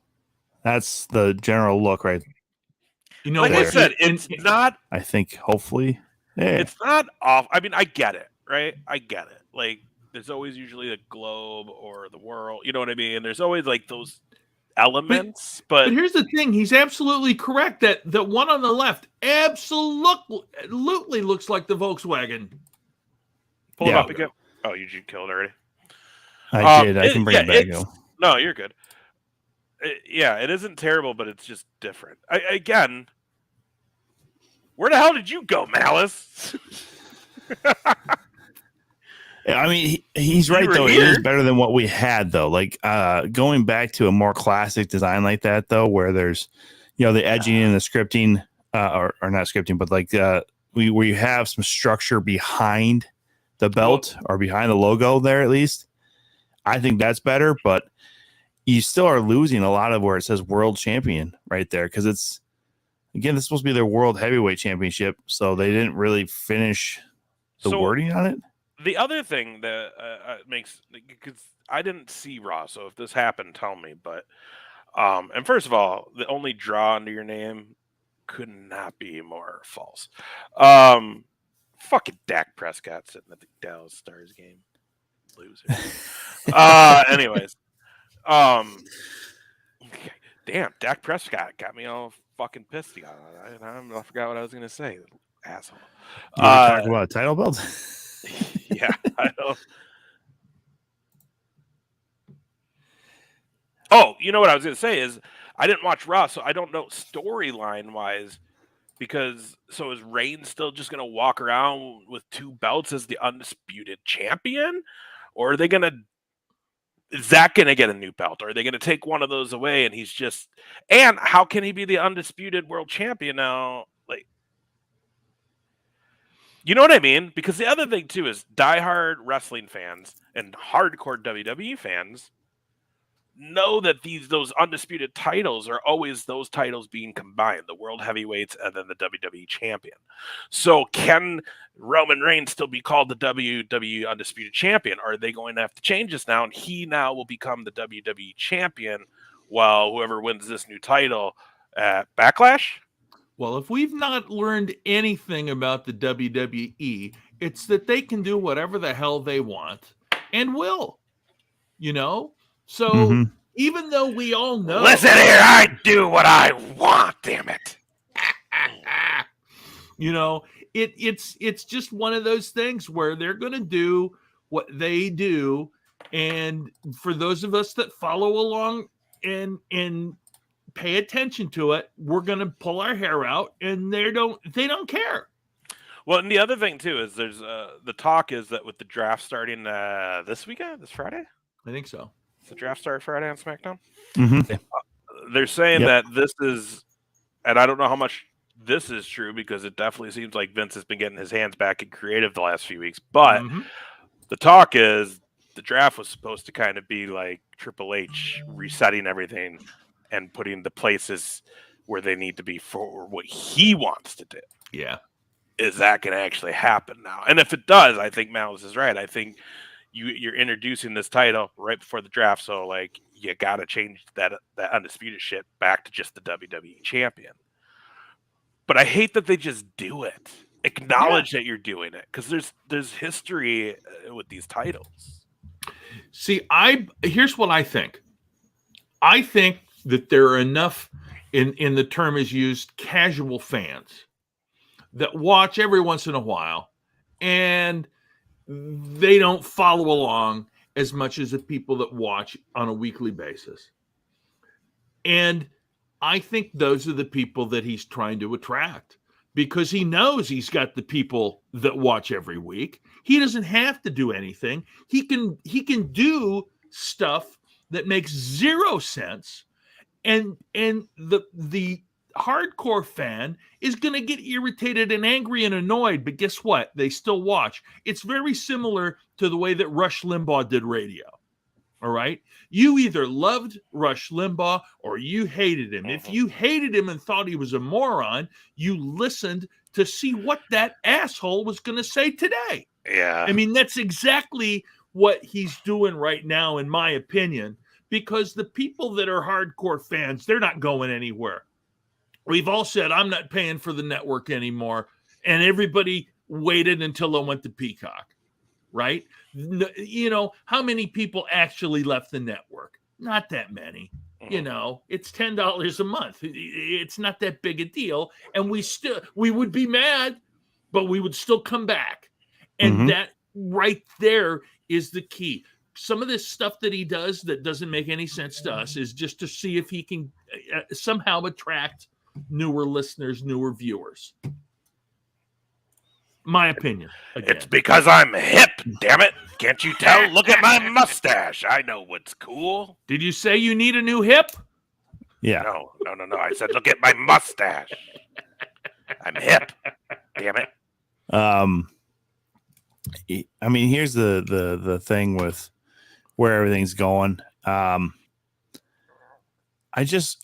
that's the general look, right? Like I said, it's not. I think hopefully it's not off. I mean, I get it, right? I get it. Like, there's always usually the globe or the world. You know what I mean? There's always like those elements, but here's the thing: he's absolutely correct that the one on the left absolutely looks like the Volkswagen. Pull it up again. Oh, you killed already? I did. I can bring it back. No, you're good. It isn't terrible, but it's just different. Again, where the hell did you go, Malice? I mean, he's right, though. It is better than what we had, though. Like, going back to a more classic design like that, though, where there's, the edging and the scripting, or not scripting, but like we have some structure behind the belt or behind the logo there, at least. I think that's better, but you still are losing a lot of where it says world champion right there, because it's Again, this is supposed to be their World Heavyweight Championship, so they didn't really finish the wording on it. The other thing that makes, because I didn't see Raw, so if this happened, tell me. But and first of all, the only draw under your name could not be more false. Fucking Dak Prescott sitting at the Dallas Stars game, loser. Anyways, damn, Dak Prescott got me all fucking pissed. I forgot what I was gonna say, asshole. You talk about a title belt? Yeah, I know. Oh, you know what I was gonna say is I didn't watch Raw, so I don't know storyline wise. Because so is Reigns still just gonna walk around with 2 belts as the undisputed champion, or are they gonna? Is Zach gonna get a new belt, or are they gonna take one of those away and he's just? And how can he be the undisputed world champion now? Like, you know what I mean? Because the other thing too is diehard wrestling fans and hardcore WWE fans know that those undisputed titles are always those titles being combined, the world heavyweights and then the WWE champion. So can Roman Reigns still be called the WWE undisputed champion? Or are they going to have to change this now? And he now will become the WWE champion while whoever wins this new title at Backlash? Well, if we've not learned anything about the WWE, it's that they can do whatever the hell they want and will, So even though we all know, listen here, I do what I want, damn it. It's just one of those things where they're going to do what they do, and for those of us that follow along and pay attention to it, we're going to pull our hair out, and they don't care. Well, and the other thing too is there's the talk is that with the draft starting this Friday, I think so. The draft started Friday on SmackDown. Mm-hmm. They're saying that this is, and I don't know how much this is true because it definitely seems like Vince has been getting his hands back in creative the last few weeks. But the talk is the draft was supposed to kind of be like Triple H resetting everything and putting the places where they need to be for what he wants to do. Yeah. Is that going to actually happen now? And if it does, I think Malice is right. I think you're introducing this title right before the draft, so like you got to change that undisputed shit back to just the WWE champion. But I hate that they just do it. Acknowledge that you're doing it because there's history with these titles. See, here's what I think. I think that there are enough, in the term is used, casual fans that watch every once in a while, and they don't follow along as much as the people that watch on a weekly basis. And I think those are the people that he's trying to attract because he knows he's got the people that watch every week. He doesn't have to do anything. He can do stuff that makes zero sense. And the hardcore fan is going to get irritated and angry and annoyed, but guess what? They still watch. It's very similar to the way that Rush Limbaugh did radio. All right? You either loved Rush Limbaugh or you hated him. If you hated him and thought he was a moron, you listened to see what that asshole was going to say today. Yeah. I mean, that's exactly what he's doing right now, in my opinion, because the people that are hardcore fans, they're not going anywhere. We've all said, I'm not paying for the network anymore. And everybody waited until I went to Peacock, right? How many people actually left the network? Not that many. It's $10 a month. It's not that big a deal. And we would be mad, but we would still come back. And that right there is the key. Some of this stuff that he does that doesn't make any sense to us is just to see if he can somehow attract newer listeners, newer viewers. My opinion. Again. It's because I'm hip, damn it. Can't you tell? Look at my mustache. I know what's cool. Did you say you need a new hip? Yeah. No. I said, look at my mustache. I'm hip. Damn it. I mean, here's the thing with where everything's going. I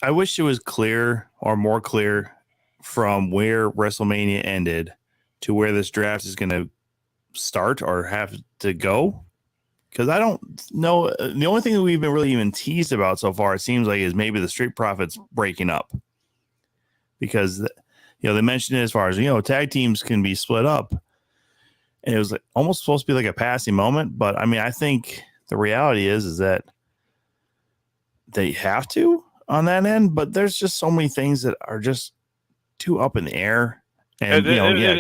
wish it was clear or more clear from where WrestleMania ended to where this draft is going to start or have to go? Because I don't know. The only thing that we've been really even teased about so far, it seems like, is maybe the Street Profits breaking up. Because, they mentioned it as far as, tag teams can be split up. And it was like almost supposed to be like a passing moment. But, I mean, I think the reality is that they have to on that end. But there's just so many things that are just too up in the air. And,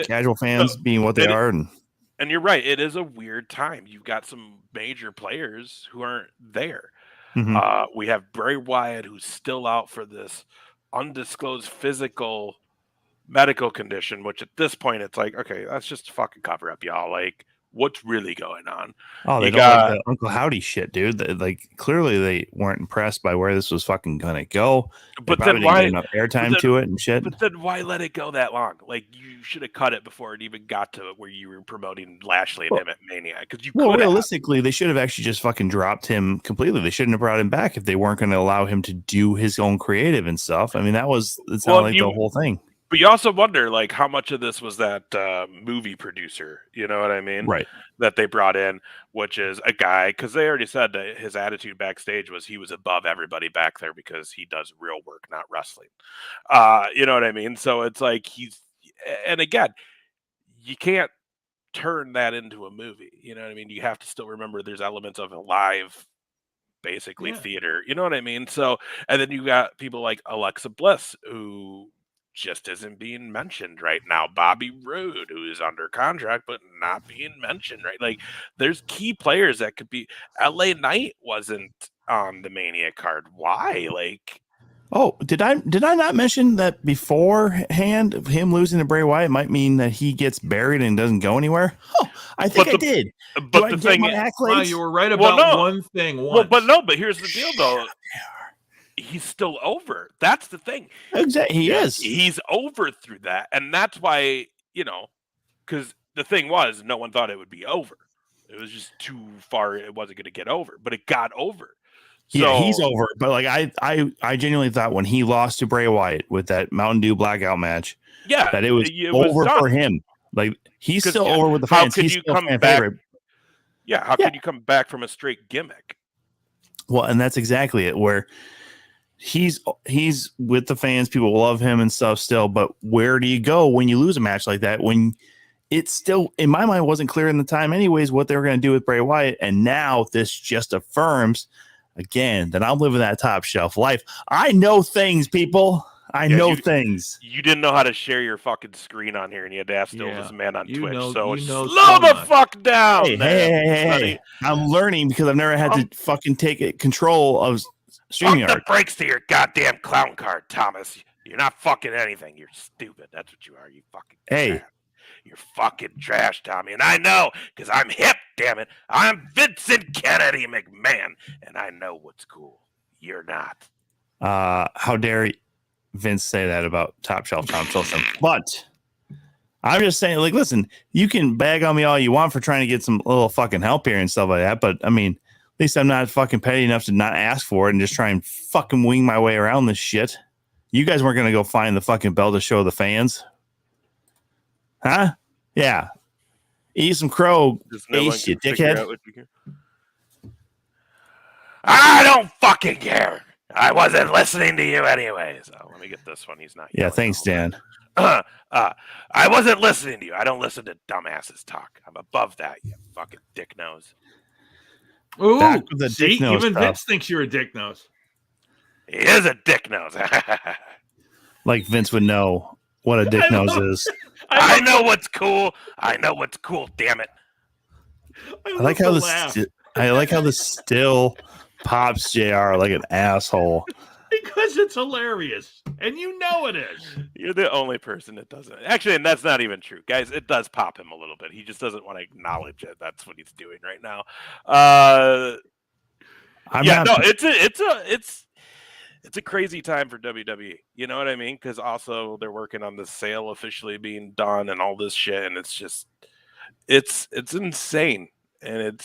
casual fans being what they are. And you're right. It is a weird time. You've got some major players who aren't there. Mm-hmm. We have Bray Wyatt, who's still out for this undisclosed medical condition, which at this point, it's like, okay, that's just a fucking cover up, y'all. Like, what's really going on? Oh, they don't like the Uncle Howdy shit, dude. Like, clearly they weren't impressed by where this was fucking gonna go. But then why didn't get enough airtime to it and shit? But then why let it go that long? Like, you should have cut it before it even got to where you were promoting Lashley and him at Mania. Because realistically, they should have actually just fucking dropped him completely. They shouldn't have brought him back if they weren't going to allow him to do his own creative and stuff. I mean, the whole thing. But you also wonder, like, how much of this was that movie producer, you know what I mean? Right. That they brought in, which is a guy, because they already said that his attitude backstage was he was above everybody back there because he does real work, not wrestling. You know what I mean? So it's like and again, you can't turn that into a movie. You know what I mean? You have to still remember there's elements of a live, basically theater. You know what I mean? So, and then you got people like Alexa Bliss, who just isn't being mentioned right now. Bobby Roode, who is under contract but not being mentioned, right? Like, there's key players that could be. LA Knight wasn't on the Mania card. Why? Like, oh, did I not mention that beforehand? Him losing to Bray Wyatt might mean that he gets buried and doesn't go anywhere. Oh, I think I did. But the thing is, wow, you were right about one thing. But here's the deal, though. He's still over. That's the thing. Exactly. He is. He's over through that. And that's why, because the thing was, no one thought it would be over. It was just too far. It wasn't going to get over, but it got over. So, yeah, he's over. But like, I genuinely thought when he lost to Bray Wyatt with that Mountain Dew blackout match, that it was over for him. Like, he's still over with the fans. How could you come back? Favorite. Yeah. How could you come back from a straight gimmick? Well, and that's exactly it. Where he's with the fans, people love him and stuff still, but where do you go when you lose a match like that? When it's still, in my mind, wasn't clear in the time anyways what they were going to do with Bray Wyatt, and now this just affirms again that I'm living that top shelf life. I know things, people. I know things. You didn't know how to share your fucking screen on here, and you had to ask this man on Twitch. Slow the fuck down. Hey. I'm learning because I've never had to fucking take control of StreamYard. Pump the brakes to your goddamn clown card, Thomas. You're not fucking anything. You're stupid. That's what you are. You fucking trash. You're fucking trash, Tommy. And I know, because I'm hip, damn it. I'm Vincent Kennedy McMahon, and I know what's cool. You're not. How dare Vince say that about Top Shelf Tom Wilson? But I'm just saying, like, listen, you can bag on me all you want for trying to get some little fucking help here and stuff like that, but I mean, at least I'm not fucking petty enough to not ask for it and just try and fucking wing my way around this shit. You guys weren't going to go find the fucking bell to show the fans. Huh? Yeah. Eat some crow, ace, you dickhead. I don't fucking care. I wasn't listening to you anyway. So let me get this one. He's not. Yeah, thanks, Dan. I wasn't listening to you. I don't listen to dumbasses talk. I'm above that, you fucking dick nose. Ooh, see, even Vince thinks you're a dick nose. He is a dick nose. Like Vince would know what a dick nose is. I know what's cool. I know what's cool. Damn it! I like how this still pops JR like an asshole. Because it's hilarious, and you know it is. You're the only person that doesn't. Actually, and that's not even true, guys. It does pop him a little bit. He just doesn't want to acknowledge it. That's what he's doing right now. It's a crazy time for WWE. You know what I mean? Because also they're working on the sale officially being done and all this shit, and it's just it's insane, and it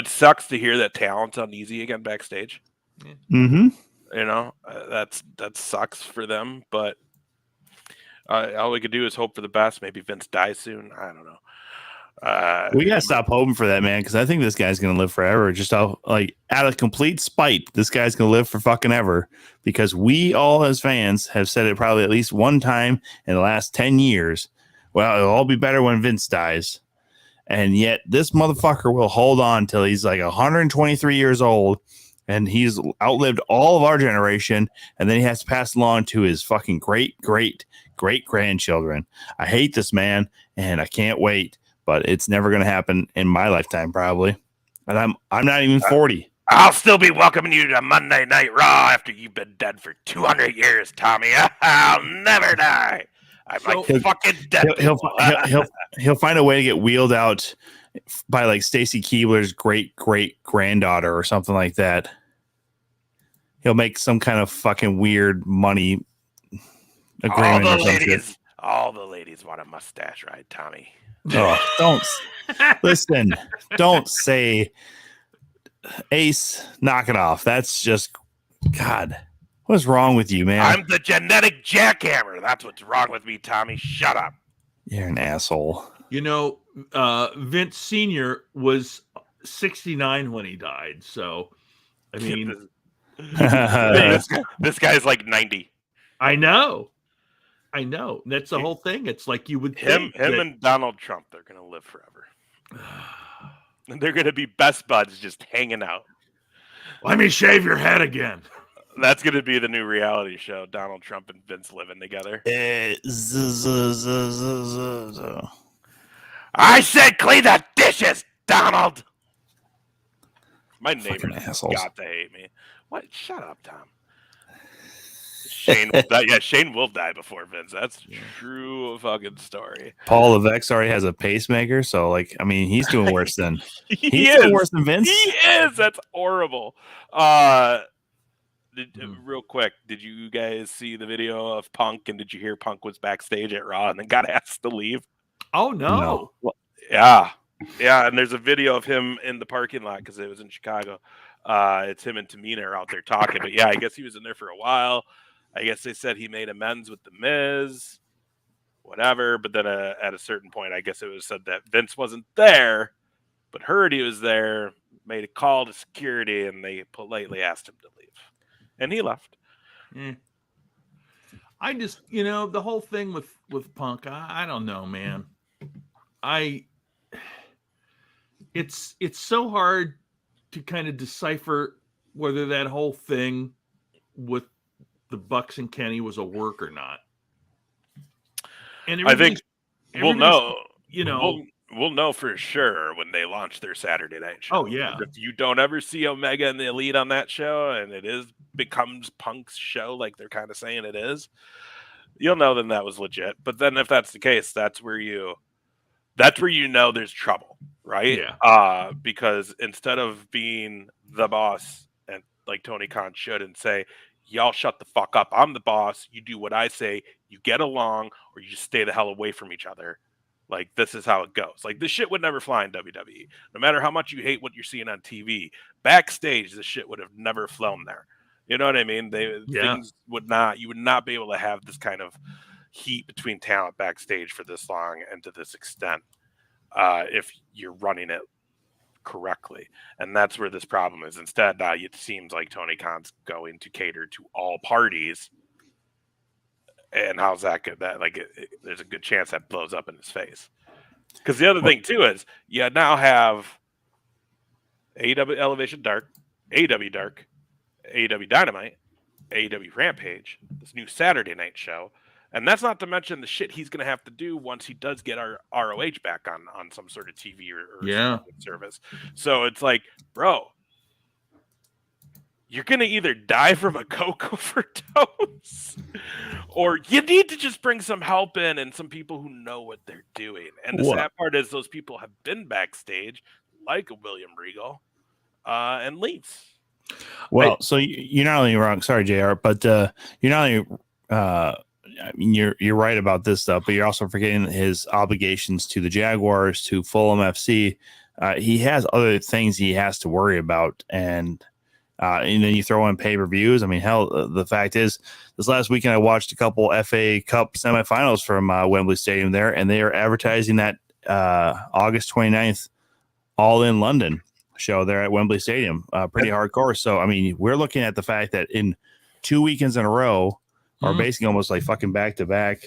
sucks to hear that talent's uneasy again backstage. Mm-hmm. That sucks for them, but All we could do is hope for the best. Maybe Vince dies soon. I don't know. We gotta stop hoping for that, man, because I think this guy's gonna live forever. Just out of complete spite, this guy's gonna live for fucking ever, because we all as fans have said it probably at least one time in the last 10 years. Well, it'll all be better when Vince dies. And yet this motherfucker will hold on till he's like 123 years old, and he's outlived all of our generation, and then he has to pass along to his fucking great grandchildren. I hate this man, and I can't wait. But it's never going to happen in my lifetime, probably. And I'm not even 40. I'll still be welcoming you to Monday Night Raw after you've been dead for 200 years, Tommy. I'll never die. I'm fucking dead. He'll find a way to get wheeled out by like Stacy Keibler's great granddaughter or something like that. He'll make some kind of fucking weird money agreement. All the ladies want a mustache ride, Tommy. Oh, don't listen. Don't say Ace. Knock it off. That's just God. What's wrong with you, man? I'm the genetic jackhammer. That's what's wrong with me, Tommy. Shut up. You're an asshole. You know, Vince Sr. was 69 when he died. So, I mean, this guy's like 90. I know. That's the whole thing. It's like you would think him and Donald Trump, they're going to live forever. They're going to be best buds just hanging out. Let me shave your head again. That's going to be the new reality show, Donald Trump and Vince living together. I said clean the dishes, Donald. My neighbors got to hate me. What? Shut up, Tom. Shane will die before Vince. That's a true fucking story. Paul Levesque already has a pacemaker, so he's doing worse than doing worse than Vince. He is. That's horrible. Real quick, did you guys see the video of Punk, and did you hear Punk was backstage at Raw and then got asked to leave? Oh no. Well, yeah, and there's a video of him in the parking lot because it was in Chicago. It's him and Tamina are out there talking, but yeah, I guess he was in there for a while. I guess they said he made amends with the Miz, whatever. But then at a certain point, I guess it was said that Vince wasn't there, but heard he was there, made a call to security, and they politely asked him to leave. And he left. I just, the whole thing with Punk, I don't know, man. It's so hard to kind of decipher whether that whole thing with the Bucks and Kenny was a work or not. And I think we'll know. We'll know for sure when they launch their Saturday night show. Oh yeah. If you don't ever see Omega and the Elite on that show, and becomes Punk's show, like they're kind of saying it is, you'll know then that was legit. But then if that's the case, that's where you know there's trouble, right? Yeah. Because instead of being the boss and like Tony Khan should and say, y'all shut the fuck up, I'm the boss, you do what I say, you get along, or you just stay the hell away from each other. Like, this is how it goes. Like, this shit would never fly in WWE. No matter how much you hate what you're seeing on TV, backstage, this shit would have never flown there. You know what I mean? Things would not, you would not be able to have this kind of heat between talent backstage for this long and to this extent if you're running it correctly. And that's where this problem is. Instead, it seems like Tony Khan's going to cater to all parties. And how's that good? There's a good chance that blows up in his face. Because the other thing too is you now have AEW Elevation Dark, AEW Dark, AEW Dynamite, AEW Rampage, this new Saturday night show, and that's not to mention the shit he's going to have to do once he does get our ROH back on some sort of TV or service. So it's like, bro, you're going to either die from a coke overdose or you need to just bring some help in and some people who know what they're doing. And the sad part is those people have been backstage, like a William Regal, and leaves. Well, so you're not only wrong, sorry, JR, but you're not only, you're right about this stuff, but you're also forgetting his obligations to the Jaguars, to Fulham FC. He has other things he has to worry about. And And then you throw in pay-per-views. I mean, hell, the fact is, this last weekend I watched a couple FA Cup semifinals from Wembley Stadium there, and they are advertising that August 29th All in London show there at Wembley Stadium. Pretty hardcore. So, I mean, we're looking at the fact that in 2 weekends in a row, or basically almost like fucking back-to-back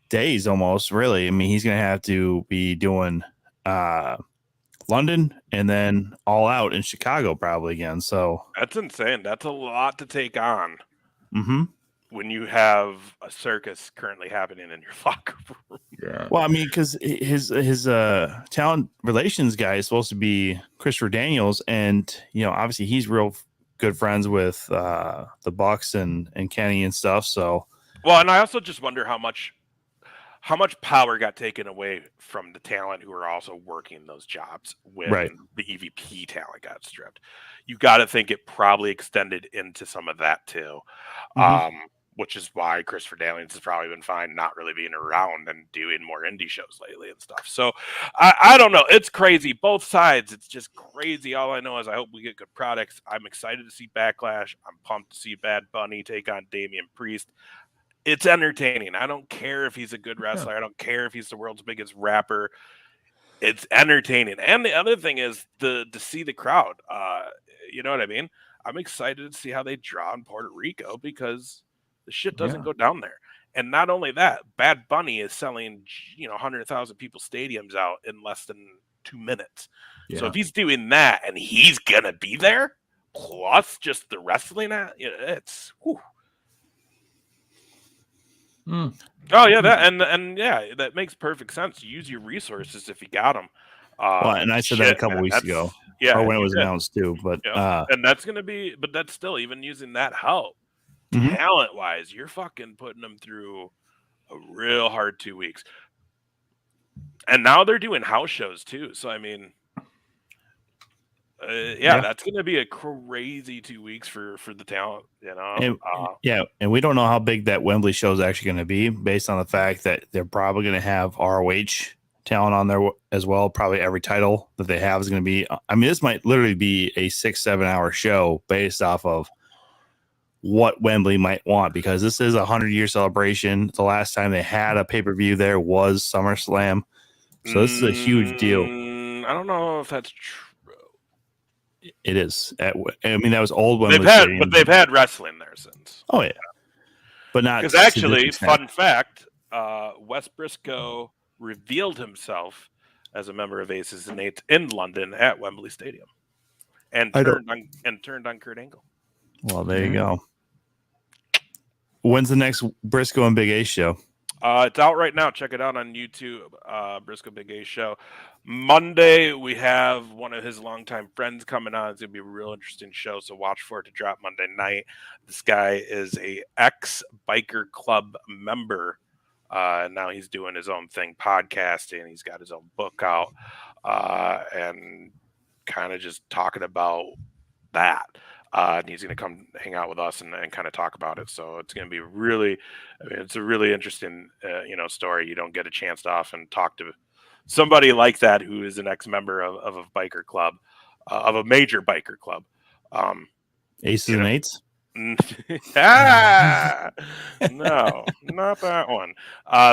days almost, really. I mean, he's going to have to be doing London and then All Out in Chicago probably again. So that's insane. That's a lot to take on when you have a circus currently happening in your locker room. Yeah. Well, I mean, because his talent relations guy is supposed to be Christopher Daniels, and obviously he's real good friends with the Bucks and Kenny and stuff. So well, and I also just wonder how much power got taken away from the talent who are also working those jobs when the EVP talent got stripped. You got to think it probably extended into some of that too, which is why Christopher Daniels has probably been fine not really being around and doing more indie shows lately and stuff. So I don't know. It's crazy. Both sides. It's just crazy. All I know is I hope we get good products. I'm excited to see Backlash. I'm pumped to see Bad Bunny take on Damian Priest. It's entertaining. I don't care if he's a good wrestler. I don't care if he's the world's biggest rapper. It's entertaining. And the other thing is to see the crowd. You know what I mean? I'm excited to see how they draw in Puerto Rico because the shit doesn't go down there. And not only that, Bad Bunny is selling 100,000 people stadiums out in less than 2 minutes. Yeah. So if he's doing that and he's going to be there, plus just the wrestling, it's whew. Oh yeah, that and yeah, that makes perfect sense. Use your resources if you got them. Well, and I said that a couple weeks ago, or when it was announced too. But and that's gonna be, but that's still even using that help, talent wise, you're fucking putting them through a real hard 2 weeks. And now they're doing house shows too. So I mean, that's going to be a crazy 2 weeks for the talent, And, and we don't know how big that Wembley show is actually going to be based on the fact that they're probably going to have ROH talent on there as well. Probably every title that they have is going to be. I mean, this might literally be a 6-7 hour show based off of what Wembley might want, because this is a 100-year celebration. The last time they had a pay-per-view there was SummerSlam, so this is a huge deal. I don't know if that's true. It is. I mean, that was old Wembley Stadium. But they've had wrestling there since. Oh, yeah. But not. Because actually, fun fact, Wes Briscoe revealed himself as a member of Aces and Eights in London at Wembley Stadium and turned on Kurt Angle. Well, there you go. When's the next Briscoe and Big A show? It's out right now. Check it out on YouTube. Briscoe Big A show. Monday, we have one of his longtime friends coming on. It's going to be a real interesting show, so watch for it to drop Monday night. This guy is a ex-biker club member. Now he's doing his own thing, podcasting. He's got his own book out and kind of just talking about that. And he's going to come hang out with us and kind of talk about it. So it's going to be really, it's a really interesting, story. You don't get a chance to often talk to somebody like that who is an ex-member of a biker club, of a major biker club. Aces and Eights? No, not that one.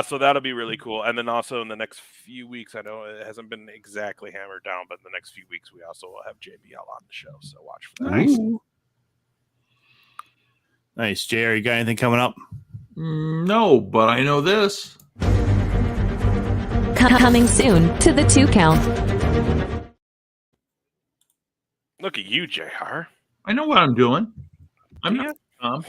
So that'll be really cool. And then also in the next few weeks, I know it hasn't been exactly hammered down, but in the next few weeks, we also will have JBL on the show. So watch for that. Nice. JR, you got anything coming up? No, but I know this. Coming soon to the 2 Count. Look at you, JR. I know what I'm doing. I'm not Tom.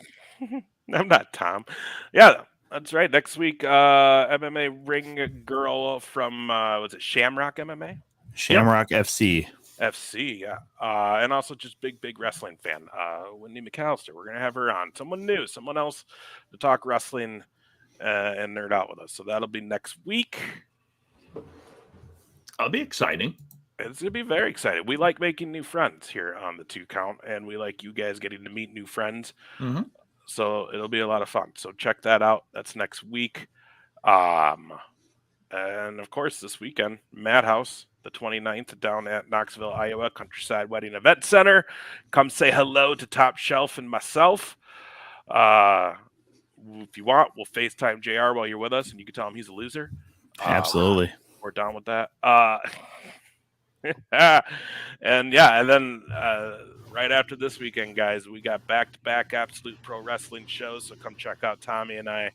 I'm not Tom. Yeah, that's right. Next week, MMA ring girl from, was it Shamrock MMA? Shamrock FC. FC, yeah. And also just big wrestling fan. Wendy McAllister. We're going to have her on. Someone new, someone else to talk wrestling and nerd out with us. So that'll be next week. That'll be exciting. It's going to be very exciting. We like making new friends here on the 2 Count, and we like you guys getting to meet new friends. Mm-hmm. So it'll be a lot of fun. So check that out. That's next week. And of course, this weekend, Madhouse, the 29th, down at Knoxville, Iowa, Countryside Wedding Event Center. Come say hello to Top Shelf and myself. If you want, we'll FaceTime JR while you're with us, and you can tell him he's a loser. Absolutely. We're down with that. And then right after this weekend, guys, we got back-to-back Absolute Pro Wrestling shows. So come check out Tommy and I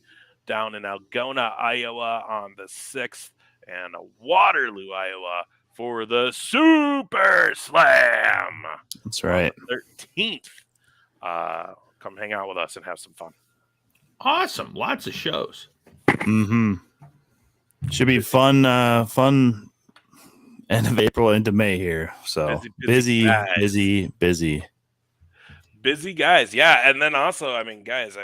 down in Algona, Iowa on the 6th, and Waterloo, Iowa for the Super Slam. That's right. On the 13th. Come hang out with us and have some fun. Awesome. Lots of shows. Mm-hmm. Should be fun end of April into May here. So busy guys. Yeah. And then also, guys,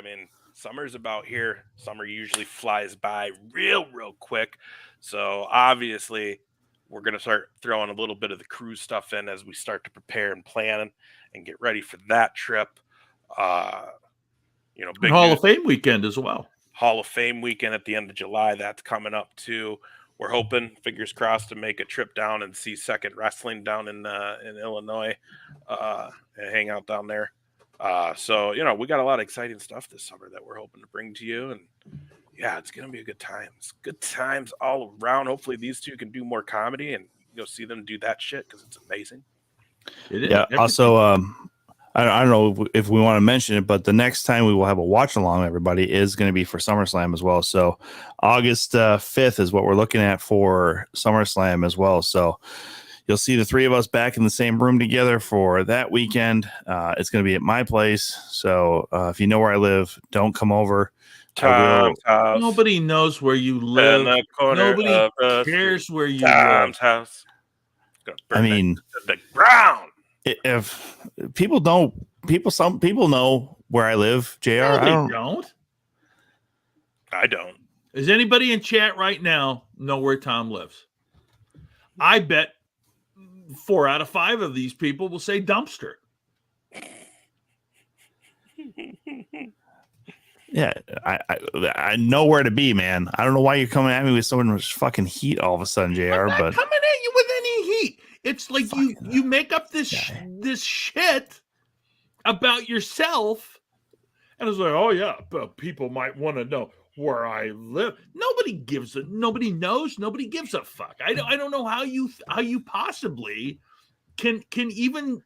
summer's about here. Summer usually flies by real quick. So obviously we're going to start throwing a little bit of the cruise stuff in as we start to prepare and plan and get ready for that trip. Big Hall of Fame weekend as well. Hall of Fame weekend at the end of July. That's coming up too. We're hoping, fingers crossed, to make a trip down and see Second Wrestling down in Illinois and hang out down there. So we got a lot of exciting stuff this summer that we're hoping to bring to you. And yeah, it's going to be a good time. It's good times all around. Hopefully these two can do more comedy and you'll see them do that shit because it's amazing. It is. Yeah. Also, I don't know if we want to mention it, but the next time we will have a watch along, everybody, is going to be for SummerSlam as well. So August 5th is what we're looking at for SummerSlam as well. So you'll see the three of us back in the same room together for that weekend. It's going to be at my place. So if you know where I live, don't come over. Nobody knows where you live. Nobody cares where you live. House. The ground. If some people know where I live, JR. No, I don't. Does anybody in chat right now know where Tom lives? I bet 4 out of 5 of these people will say dumpster. Yeah, I know where to be, man. I don't know why you're coming at me with so much fucking heat all of a sudden, JR. I'm not but coming at you with any heat. It's like you make up this shit about yourself, and it's like, oh yeah, but people might want to know where I live. Nobody knows. Nobody gives a fuck. I don't know how you possibly can even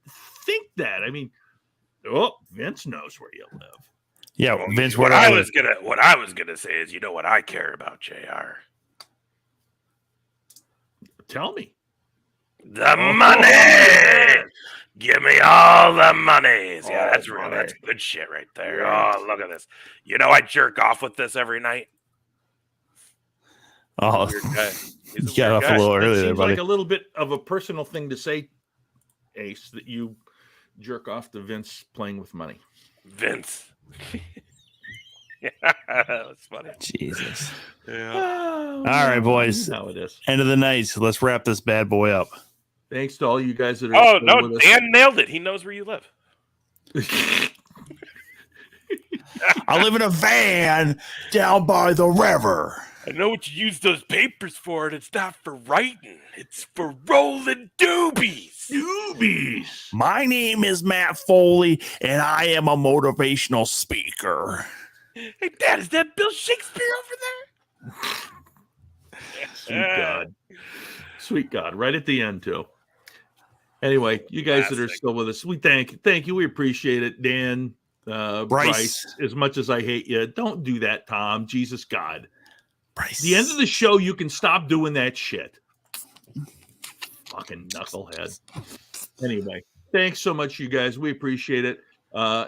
think that. Vince knows where you live. Yeah, Vince. What I was gonna say is, you know what I care about, JR? Tell me. The money! Give me all the monies. Yeah, that's real. That's good shit right there. Oh, look at this. I jerk off with this every night. Oh, you got off a little early there, buddy. Like a little bit of a personal thing to say, Ace, that you jerk off to Vince playing with money. Vince. Yeah, that's funny. Jesus. Yeah. All right, boys. How it is. End of the night. So let's wrap this bad boy up. Thanks to all you guys that are. Oh no, Dan nailed it. He knows where you live. I live in a van down by the river. I know what you use those papers for, and it's not for writing. It's for rolling doobies. Doobies. My name is Matt Foley, and I am a motivational speaker. Hey, Dad, is that Bill Shakespeare over there? Sweet God. Sweet God. Right at the end, too. Anyway, you guys that are still with us, we thank you. We appreciate it. Dan, Bryce, as much as I hate you, don't do that, Tom. Jesus God. Bryce. The end of the show, you can stop doing that shit. Fucking knucklehead. Anyway, thanks so much, you guys. We appreciate it.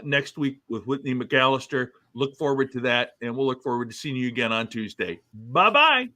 Next week with Whitney McAllister. Look forward to that, and we'll look forward to seeing you again on Tuesday. Bye-bye.